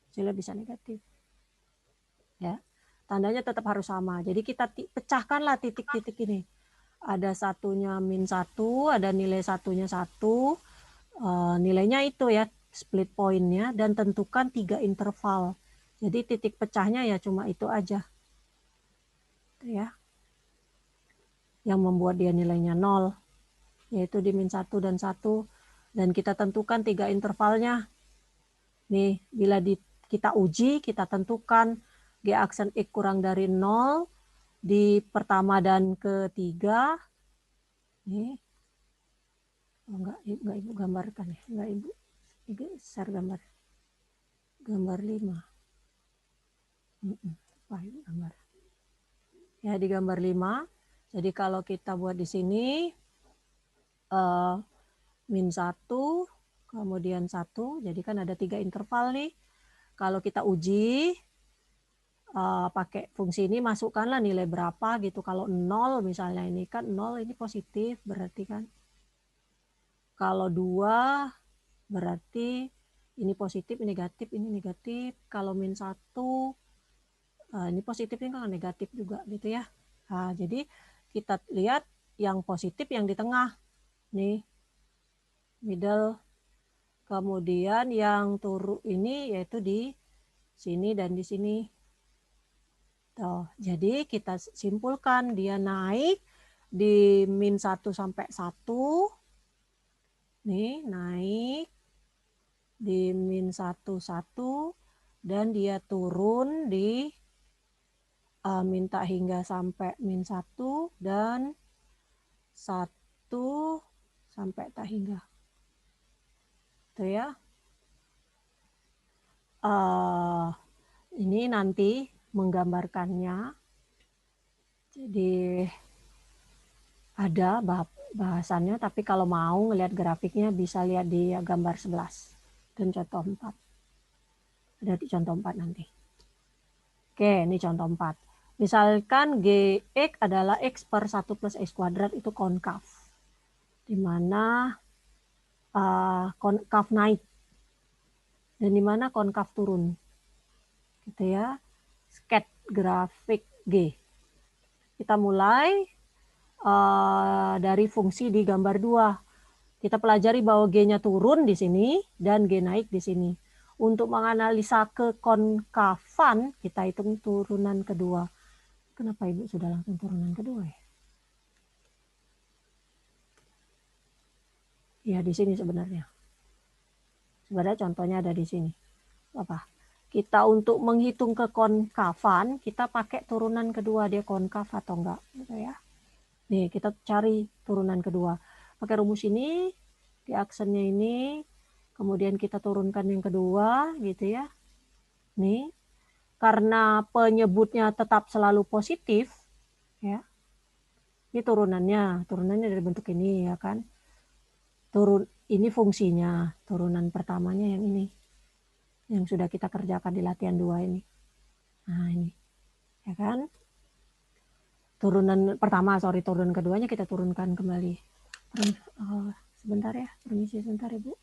Hasilnya bisa negatif. Ya. Tandanya tetap harus sama. Jadi kita pecahkanlah titik-titik ini. Ada satunya min 1, ada nilai satunya 1. Nilainya itu ya, split pointnya, dan tentukan 3 interval. Jadi titik pecahnya ya cuma itu aja. Itu ya. Yang membuat dia nilainya 0. Yaitu di min 1 dan 1. Dan kita tentukan 3 intervalnya. Nih, bila kita uji, kita tentukan G aksen X kurang dari 0 di pertama dan ketiga. Nih. Oh, enggak Ibu gambarkan ya. Enggak Ibu. Share gambar. Gambar 5. Wah, Ibu gambar. Ya, di gambar 5. Jadi kalau kita buat di sini min 1, kemudian 1. Jadi kan ada 3 interval nih. Kalau kita uji pakai fungsi ini, masukkanlah nilai berapa gitu. Kalau 0 misalnya, ini kan 0 ini positif berarti kan. Kalau 2 berarti ini positif, ini negatif, ini negatif. Kalau min 1 ini positif, ini kan negatif juga gitu ya. Nah, jadi kita lihat yang positif yang di tengah nih, middle. Kemudian yang turun ini yaitu di sini dan di sini. Tuh, jadi kita simpulkan dia naik di min 1 sampai 1. Nih, naik di min 1, 1. Dan dia turun di min tak hingga sampai min 1 dan 1 sampai tak hingga. Itu ya. Ini nanti menggambarkannya. Jadi ada bahasannya, tapi kalau mau ngelihat grafiknya bisa lihat di gambar 11 dan contoh 4. Ada di contoh 4 nanti. Oke, ini contoh 4. Misalkan Gx adalah X per 1 plus X kuadrat itu konkav. Di mana konkav naik dan di mana konkav turun. Gitu ya. Sketch grafik G. Kita mulai dari fungsi di gambar 2. Kita pelajari bahwa G-nya turun di sini dan G naik di sini. Untuk menganalisa kekonkavan, kita hitung turunan kedua. Kenapa Ibu sudah langsung turunan kedua ya? Ya, di sini sebenarnya. Sebenarnya contohnya ada di sini. Apa? Kita untuk menghitung kekonkavan, kita pakai turunan kedua, dia konkav atau enggak. Gitu ya. Nih, kita cari turunan kedua. Pakai rumus ini, di aksennya ini, kemudian kita turunkan yang kedua, gitu ya. Nih, karena penyebutnya tetap selalu positif, ya. Ini turunannya dari bentuk ini, ya kan. Ini fungsinya, turunan pertamanya yang ini, yang sudah kita kerjakan di latihan 2 ini. Nah, ini, ya kan. Turunan keduanya kita turunkan kembali. Sebentar ya, permisi sebentar Ibu.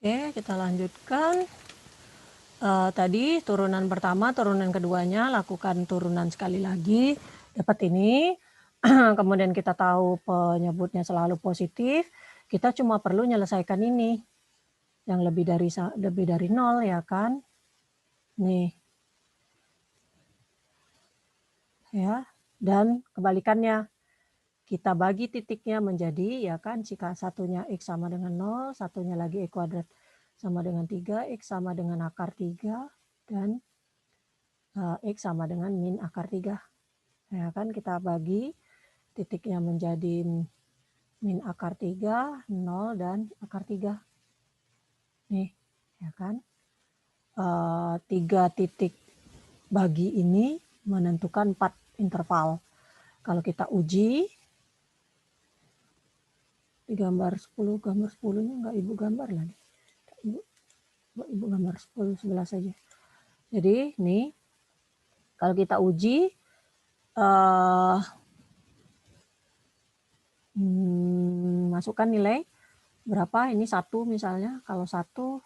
Oke, kita lanjutkan. Tadi turunan pertama, turunan keduanya, lakukan turunan sekali lagi, dapat ini. Kemudian kita tahu penyebutnya selalu positif, kita cuma perlu menyelesaikan ini, yang lebih dari 0 ya kan. Nih. Ya, dan kebalikannya. Kita bagi titiknya menjadi, ya kan, jika satunya X sama dengan 0, satunya lagi X kuadrat sama dengan 3, X sama dengan akar 3, dan X sama dengan min akar 3. Ya kan, kita bagi titiknya menjadi min akar 3, 0, dan akar 3. Nih, ya kan. 3 titik bagi ini menentukan 4 interval. Kalau kita uji, di gambar 10-nya enggak ibu gambar lagi. Ibu gambar 10 sebelah saja. Jadi nih, kalau kita uji, masukkan nilai berapa, ini 1 misalnya, kalau 1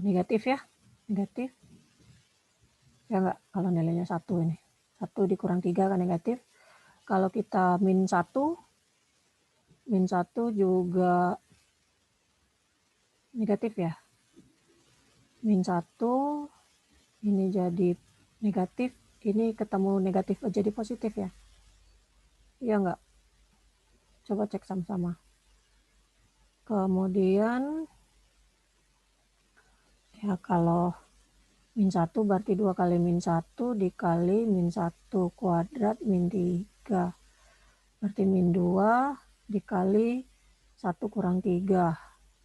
negatif ya, negatif. Ya enggak, kalau nilainya 1 ini. 1 dikurang 3 kan negatif. Kalau kita min 1 juga negatif ya. Min 1, ini jadi negatif, ini ketemu negatif jadi positif ya. Iya enggak? Coba cek sama-sama. Kemudian, ya kalau min 1 berarti 2 kali min 1 dikali min 1 kuadrat min 3. Berarti min 2 dikali 1 kurang 3.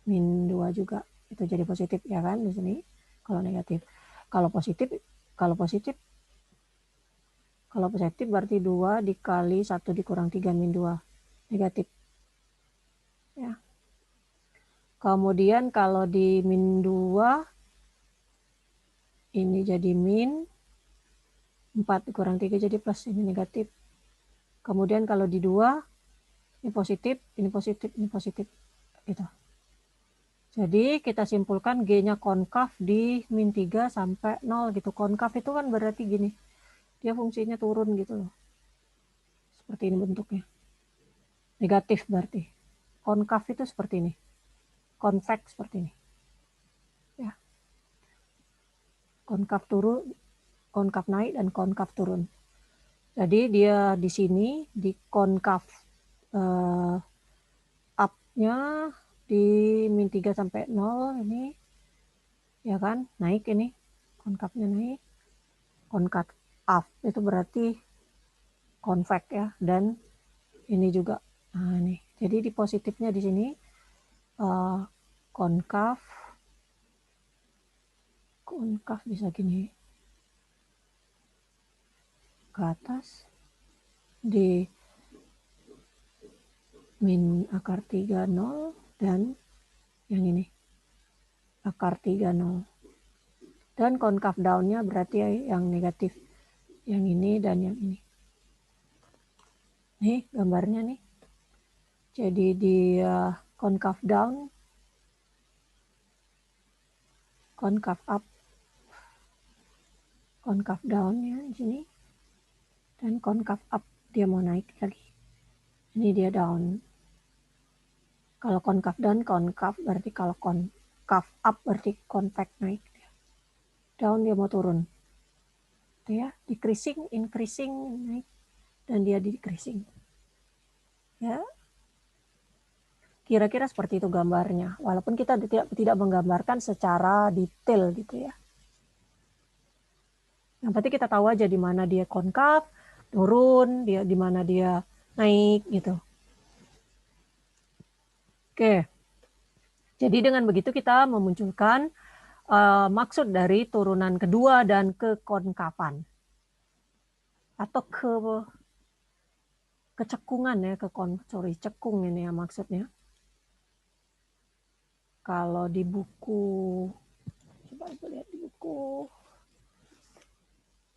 Min 2 juga. Itu jadi positif ya kan di sini. Kalau negatif. Kalau positif berarti 2 dikali 1 dikurang 3 min 2. Negatif. Ya. Kemudian kalau di min 2 ini jadi min, 4 dikurang 3 jadi plus, ini negatif. Kemudian kalau di 2, ini positif, ini positif, ini positif. Gitu. Jadi kita simpulkan G-nya konkav di min 3 sampai 0 gitu. Konkav itu kan berarti gini, dia fungsinya turun gitu loh. Seperti ini bentuknya. Negatif berarti. Konkav itu seperti ini. Konveks seperti ini. Ya. Konkav turun, konkav naik, dan konkav turun. Jadi dia di sini, di konkav up-nya di min 3 sampai 0 ini, ya kan, naik ini, konkavnya naik. Konkav up itu berarti konveks ya, dan ini juga. Nah, nih. Jadi di positifnya di sini konkav bisa gini ke atas di min akar 3 0 dan yang ini akar 3 0. Dan konkav down-nya berarti yang negatif. Yang ini dan yang ini. Nih gambarnya nih. Jadi dia konkav down, konkav up, konkav down-nya di sini. Dan konkav up dia mau naik lagi. Ini dia down. Kalau konkav down, konkav berarti kalau konkav up berarti konveks naik. Down dia mau turun. Itu ya, decreasing, increasing, naik. Dan dia decreasing. Ya. Kira-kira seperti itu gambarnya. Walaupun kita tidak menggambarkan secara detail gitu ya. Yang penting kita tahu aja di mana dia konkav, turun, dia di mana dia naik gitu. Oke. Jadi dengan begitu kita memunculkan maksud dari turunan kedua dan kekonkavan. Atau kecekungan ya, cekung ini ya maksudnya. Kalau di buku, coba ibu lihat di buku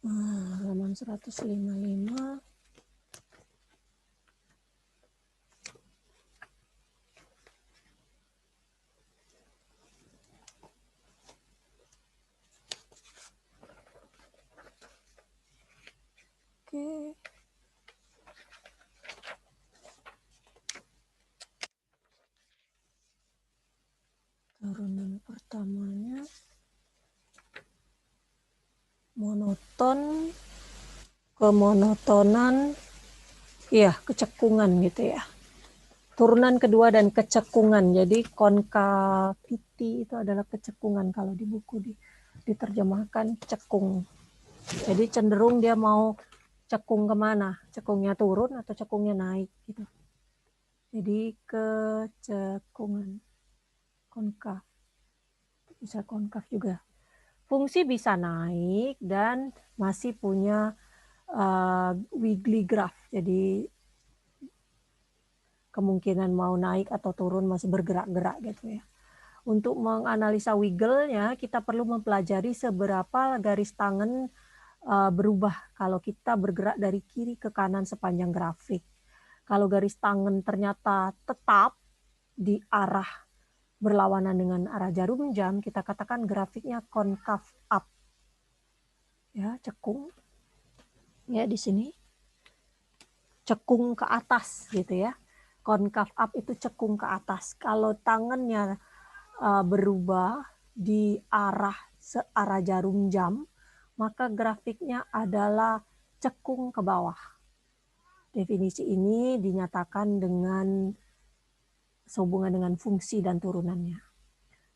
halaman 155. Oke. Turunan pertamanya monoton, kemonotonan, ya kecekungan gitu ya. Turunan kedua dan kecekungan. Jadi konkaviti itu adalah kecekungan kalau di buku diterjemahkan cekung. Jadi cenderung dia mau cekung kemana? Cekungnya turun atau cekungnya naik gitu. Jadi kecekungan. Konkav. Bisa konkav juga. Fungsi bisa naik dan masih punya wiggly graph. Jadi kemungkinan mau naik atau turun masih bergerak-gerak gitu ya. Untuk menganalisa wiggle-nya, kita perlu mempelajari seberapa garis tangan berubah kalau kita bergerak dari kiri ke kanan sepanjang grafik. Kalau garis tangan ternyata tetap di arah berlawanan dengan arah jarum jam, kita katakan grafiknya concave up. Ya, cekung. Ya, di sini. Cekung ke atas gitu ya. Concave up itu cekung ke atas. Kalau tangannya berubah di searah jarum jam, maka grafiknya adalah cekung ke bawah. Definisi ini dinyatakan dengan sehubungan dengan fungsi dan turunannya.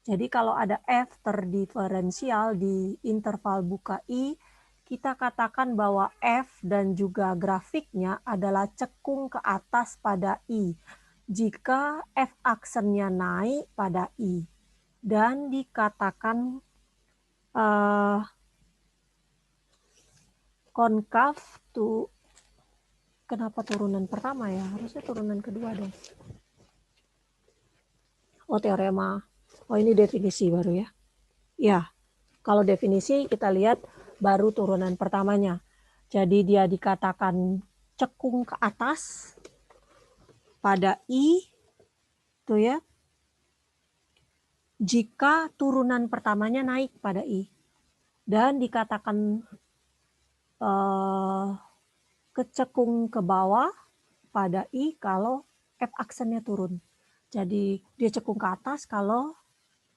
Jadi kalau ada F terdiferensial di interval buka I, kita katakan bahwa F dan juga grafiknya adalah cekung ke atas pada I. Jika F aksennya naik pada I. Dan dikatakan konkav tuh, kenapa turunan pertama ya? Harusnya turunan kedua dong. Oh, teorema. Oh, ini definisi baru ya. Ya, kalau definisi kita lihat baru turunan pertamanya. Jadi dia dikatakan cekung ke atas pada I, tuh ya. Jika turunan pertamanya naik pada I. Dan dikatakan kecekung ke bawah pada I kalau F aksennya turun. Jadi dia cekung ke atas kalau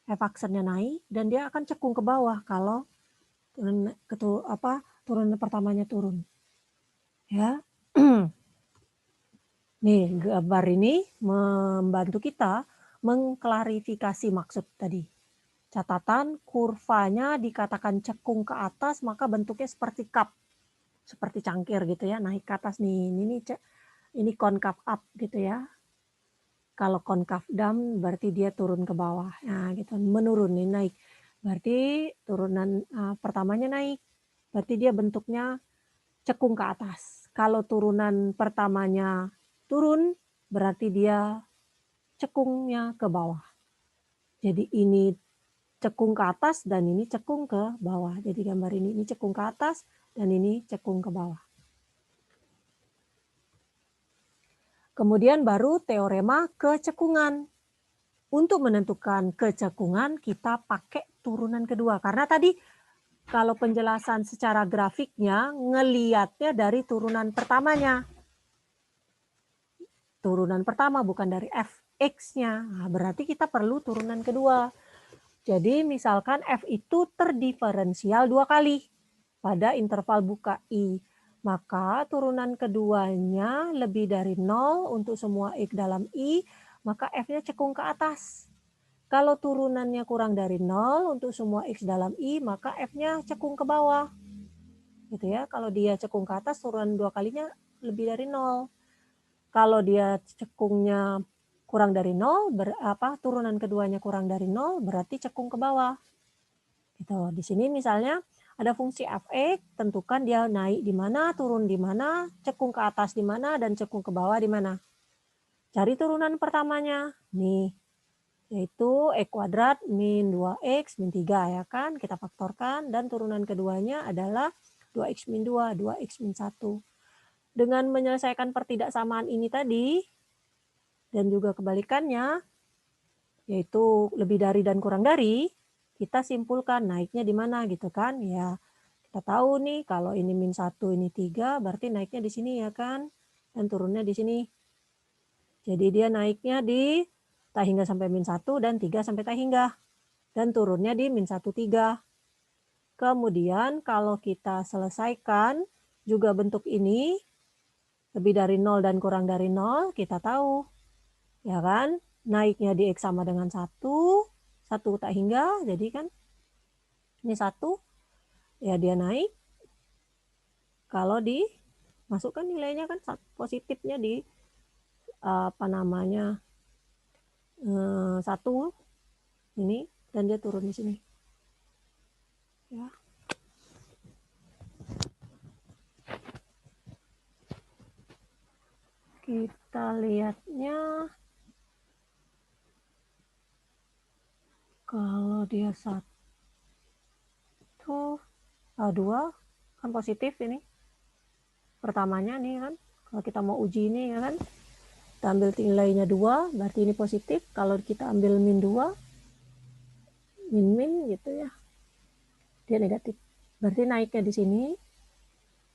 F aksennya naik, dan dia akan cekung ke bawah kalau turunan pertamanya turun. Ya. Nih, gambar ini membantu kita mengklarifikasi maksud tadi. Catatan, kurvanya dikatakan cekung ke atas, maka bentuknya seperti cup. Seperti cangkir gitu ya, naik ke atas nih. Ini concave up gitu ya. Kalau concave down berarti dia turun ke bawah. Nah, gitu, menurun nih, naik. Berarti turunan pertamanya naik. Berarti dia bentuknya cekung ke atas. Kalau turunan pertamanya turun, berarti dia cekungnya ke bawah. Jadi ini cekung ke atas dan ini cekung ke bawah. Jadi gambar ini cekung ke atas dan ini cekung ke bawah. Kemudian baru teorema kecekungan. Untuk menentukan kecekungan kita pakai turunan kedua. Karena tadi kalau penjelasan secara grafiknya ngeliatnya dari turunan pertamanya. Turunan pertama bukan dari fx-nya. Nah, berarti kita perlu turunan kedua. Jadi misalkan f itu terdiferensial 2 kali pada interval buka I. Maka turunan keduanya lebih dari 0 untuk semua x dalam I, maka f-nya cekung ke atas. Kalau turunannya kurang dari 0 untuk semua x dalam I, maka f-nya cekung ke bawah. Gitu ya. Kalau dia cekung ke atas, turunan 2 kalinya lebih dari 0. Kalau dia cekungnya kurang dari 0, turunan keduanya kurang dari 0, berarti cekung ke bawah. Gitu. Di sini misalnya ada fungsi fx, tentukan dia naik di mana, turun di mana, cekung ke atas di mana, dan cekung ke bawah di mana. Cari turunan pertamanya. Nih, yaitu x kuadrat min 2x min 3 ya kan. Kita faktorkan dan turunan keduanya adalah 2x min 2, 2x min 1. Dengan menyelesaikan pertidaksamaan ini tadi, dan juga kebalikannya, yaitu lebih dari dan kurang dari, kita simpulkan naiknya di mana gitu kan. Ya, Kita tahu nih kalau ini -1, ini 3, berarti naiknya di sini ya kan? Dan turunnya di sini. Jadi dia naiknya di tak hingga sampai -1 dan 3 sampai tak hingga. Dan turunnya di -1, 3. Kemudian kalau kita selesaikan juga bentuk ini, lebih dari 0 dan kurang dari 0, kita tahu. Ya kan? Naiknya di X sama dengan 1, 1 tak hingga, jadi kan ini 1, ya dia naik. Kalau dimasukkan nilainya kan positifnya di apa namanya 1 ini, dan dia turun di sini. Ya. Kita lihatnya kalau dia 1, 2 kan positif ini. Pertamanya nih kan, kalau kita mau uji ini ya kan, kita ambil nilainya 2, berarti ini positif. Kalau kita ambil -2, min gitu ya, dia negatif. Berarti naiknya di sini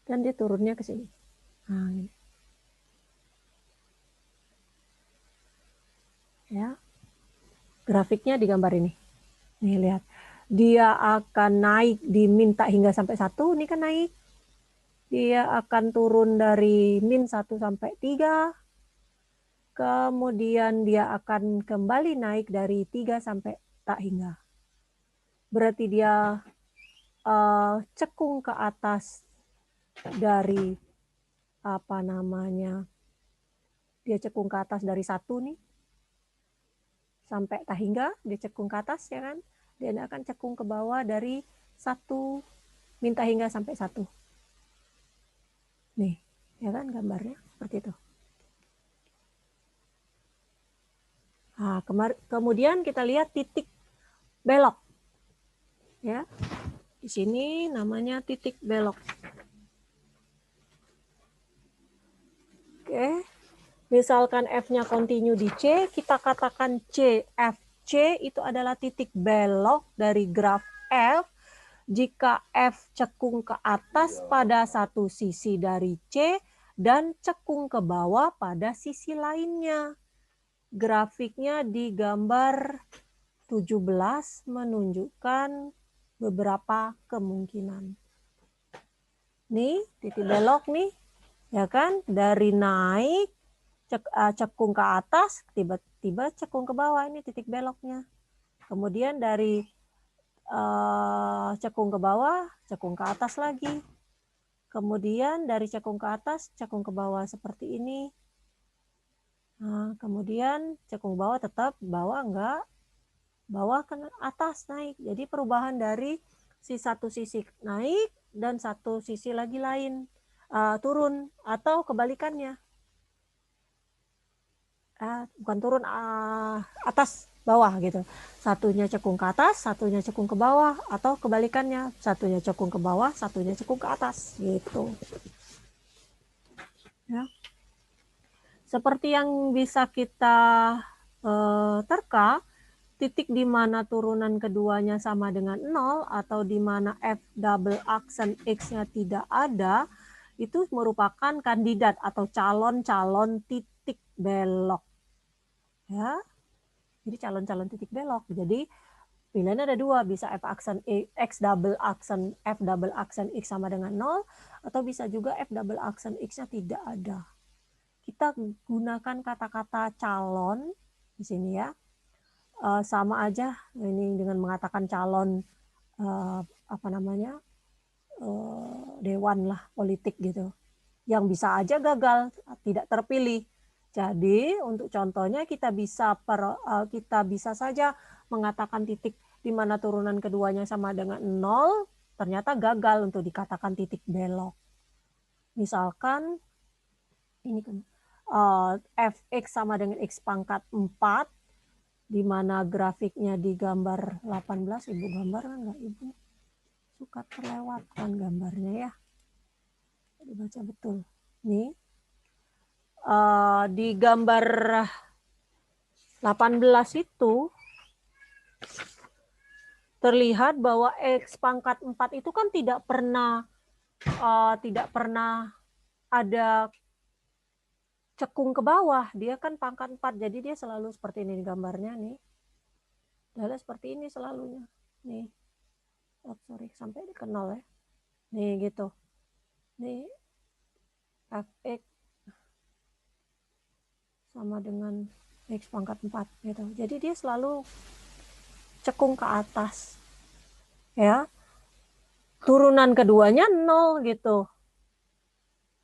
dan dia turunnya ke sini. Nah, ini. Ya. Grafiknya di gambar ini. Nih lihat. Dia akan naik di min tak hingga sampai 1, ini kan naik. Dia akan turun dari -1 sampai 3. Kemudian dia akan kembali naik dari 3 sampai tak hingga. Berarti dia cekung ke atas dari apa namanya, dia cekung ke atas dari 1 nih sampai tak hingga, dia cekung ke atas ya kan, dia akan cekung ke bawah dari 1 minta hingga sampai 1 nih ya kan, gambarnya seperti itu. Nah, kemudian kita lihat titik belok ya, di sini namanya titik belok. Oke, misalkan F-nya continue di C, kita katakan C, F, C itu adalah titik belok dari graf F jika F cekung ke atas pada satu sisi dari C dan cekung ke bawah pada sisi lainnya. Grafiknya di gambar 17 menunjukkan beberapa kemungkinan. Nih, titik belok nih, ya kan? Dari naik cekung ke atas, tiba-tiba cekung ke bawah, ini titik beloknya. Kemudian dari cekung ke bawah, cekung ke atas lagi. Kemudian dari cekung ke atas, cekung ke bawah seperti ini. Nah, kemudian cekung ke bawah tetap, bawah enggak, bawah ke atas naik. Jadi perubahan dari satu sisi naik dan satu sisi lagi lain turun atau kebalikannya. Bukan turun, atas bawah gitu. Satunya cekung ke atas, satunya cekung ke bawah, atau kebalikannya, satunya cekung ke bawah, satunya cekung ke atas gitu. Ya. Seperti yang bisa kita terka, titik di mana turunan keduanya sama dengan 0 atau di mana F double aksen X-nya tidak ada, itu merupakan kandidat atau calon-calon titik belok. Ya. Jadi calon-calon titik belok. Jadi pilihannya ada 2, bisa F aksen X double aksen F double aksen X sama dengan 0 atau bisa juga F double aksen X-nya tidak ada. Kita gunakan kata-kata calon di sini ya. Sama aja ini dengan mengatakan calon apa namanya? Dewan lah politik gitu. Yang bisa aja gagal, tidak terpilih. Jadi untuk contohnya kita bisa saja mengatakan titik di mana turunan keduanya sama dengan 0, ternyata gagal untuk dikatakan titik belok. Misalkan ini kan Fx sama dengan X pangkat 4, di mana grafiknya di gambar 18, Ibu gambar kan nggak Ibu? Suka terlewatkan gambarnya ya. Dibaca betul. Nih, di gambar 18 itu terlihat bahwa X pangkat 4 itu kan tidak pernah ada cekung ke bawah. Dia kan pangkat 4, jadi dia selalu seperti ini gambarnya nih. Dia seperti ini selalunya. Nih. Oh, sorry, sampai ke 0 ya. Nih gitu. Nih Fx sama dengan X pangkat 4 gitu. Jadi dia selalu cekung ke atas. Ya. Turunan keduanya 0 gitu.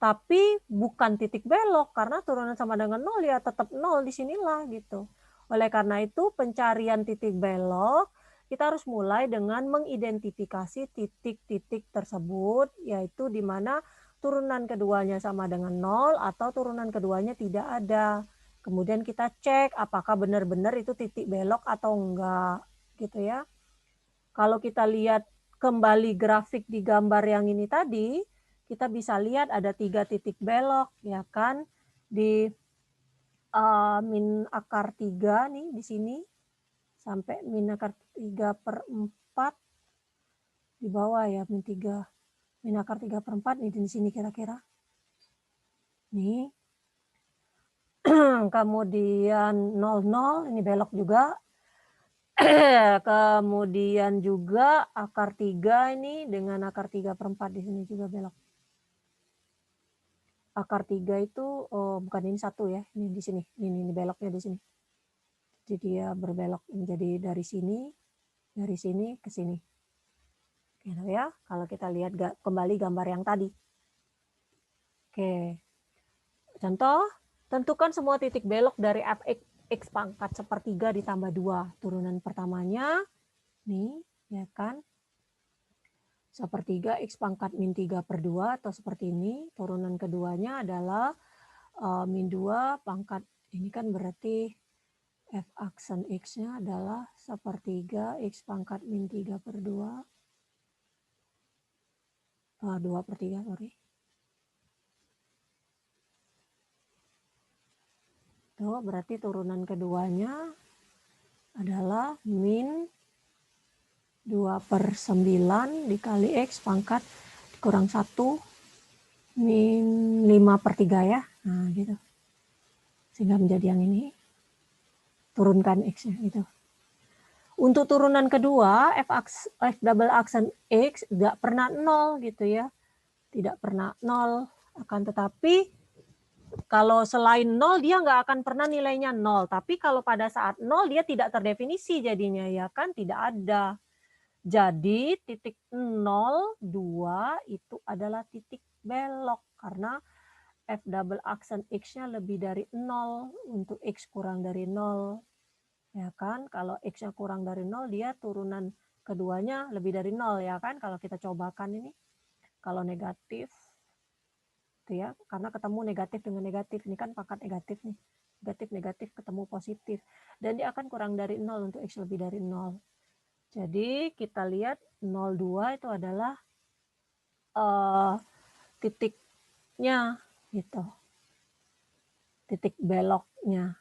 Tapi bukan titik belok, karena turunan sama dengan 0 ya tetap 0 di sinilah gitu. Oleh karena itu pencarian titik belok, kita harus mulai dengan mengidentifikasi titik-titik tersebut, yaitu di mana turunan keduanya sama dengan 0 atau turunan keduanya tidak ada. Kemudian kita cek apakah benar-benar itu titik belok atau enggak gitu ya. Kalau kita lihat kembali grafik di gambar yang ini tadi, kita bisa lihat ada 3 titik belok, ya kan? Di min akar 3 nih di sini, sampai min akar 3/4 di bawah ya, min akar 3/4 nih di sini kira-kira. Nih. Kemudian 00, ini belok juga. Kemudian juga akar 3 ini dengan akar 3/4 di sini juga belok. Akar 3 itu bukan ini 1 ya, ini di sini, ini beloknya di sini. Jadi dia berbelok menjadi dari sini ke sini. Gitu ya, kalau kita lihat kembali gambar yang tadi. Oke. Contoh, tentukan semua titik belok dari fx x pangkat 1/3 ditambah 2. Turunan pertamanya nih, ya kan? 1/3 x pangkat min 3/2 atau seperti ini. Turunan keduanya adalah min 2 pangkat, ini kan berarti f aksen x-nya adalah 1/3 x pangkat min 3/2. 2/3, sorry. Tuh, berarti turunan keduanya adalah min 2/9 dikali X pangkat kurang 1 min 5/3 ya. Nah gitu. Sehingga menjadi yang ini. Turunkan X-nya gitu. Untuk turunan kedua, F double aksen X nggak pernah 0 gitu ya. Tidak pernah 0. Akan tetapi kalau selain 0 dia nggak akan pernah nilainya 0. Tapi kalau pada saat 0 dia tidak terdefinisi jadinya ya kan, tidak ada. Jadi titik 0, 2 itu adalah titik belok karena F double aksen X-nya lebih dari 0 untuk X kurang dari 0. Ya kan, kalau X-nya kurang dari 0 dia turunan keduanya lebih dari 0 ya kan, kalau kita cobakan ini. Kalau negatif, itu ya, karena ketemu negatif dengan negatif, ini kan pangkat negatif nih. Negatif ketemu positif. Dan dia akan kurang dari 0 untuk X lebih dari 0. Jadi kita lihat 02 itu adalah titiknya gitu. Titik beloknya.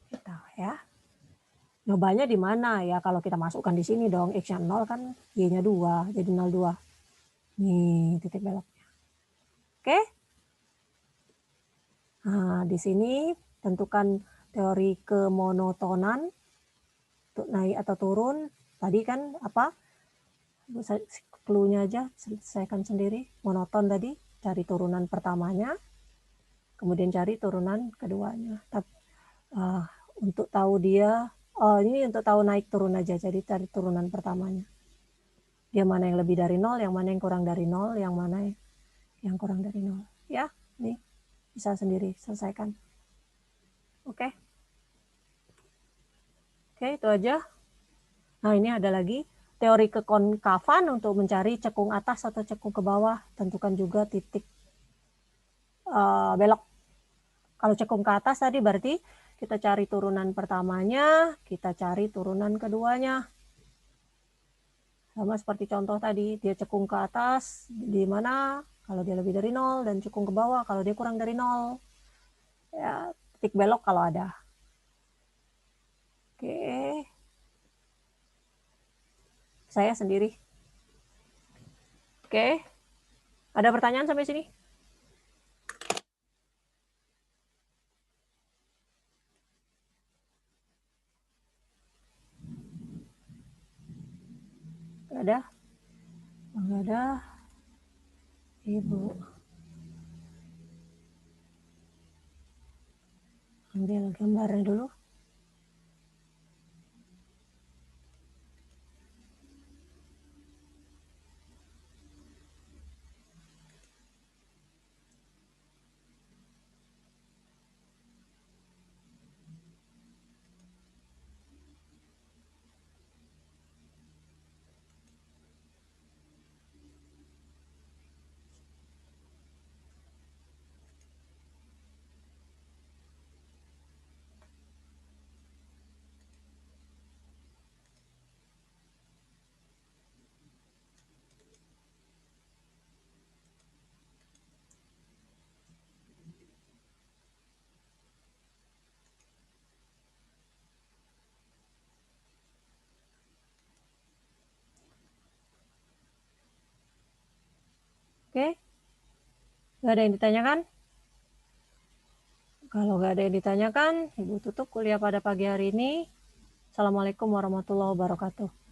Gitu ya. Nyobanya di mana ya, kalau kita masukkan di sini dong, X-nya 0 kan Y-nya 2, jadi 02. Nih titik beloknya. Oke. Nah, di sini tentukan teori kemonotonan untuk naik atau turun. Tadi kan apa? Clue-nya aja selesaikan sendiri. Monoton tadi, cari turunan pertamanya, kemudian cari turunan keduanya. Untuk tahu dia, ini untuk tahu naik turun aja, jadi cari turunan pertamanya. Dia mana yang lebih dari 0, yang mana yang kurang dari 0, yang mana yang kurang dari 0. Ya, nih bisa sendiri selesaikan. Oke. Oke, itu aja. Nah, ini ada lagi teori kekonkavan untuk mencari cekung atas atau cekung ke bawah. Tentukan juga titik belok. Kalau cekung ke atas tadi berarti kita cari turunan pertamanya, kita cari turunan keduanya. Sama seperti contoh tadi, dia cekung ke atas di mana kalau dia lebih dari 0 dan cekung ke bawah kalau dia kurang dari 0. Ya, titik belok kalau ada. Oke. saya sendiri. Oke, ada pertanyaan sampai sini? Gak ada? Gak ada. Ibu. Ambil gambarnya dulu. Oke, gak ada yang ditanyakan? Kalau gak ada yang ditanyakan, Ibu tutup kuliah pada pagi hari ini. Assalamualaikum warahmatullahi wabarakatuh.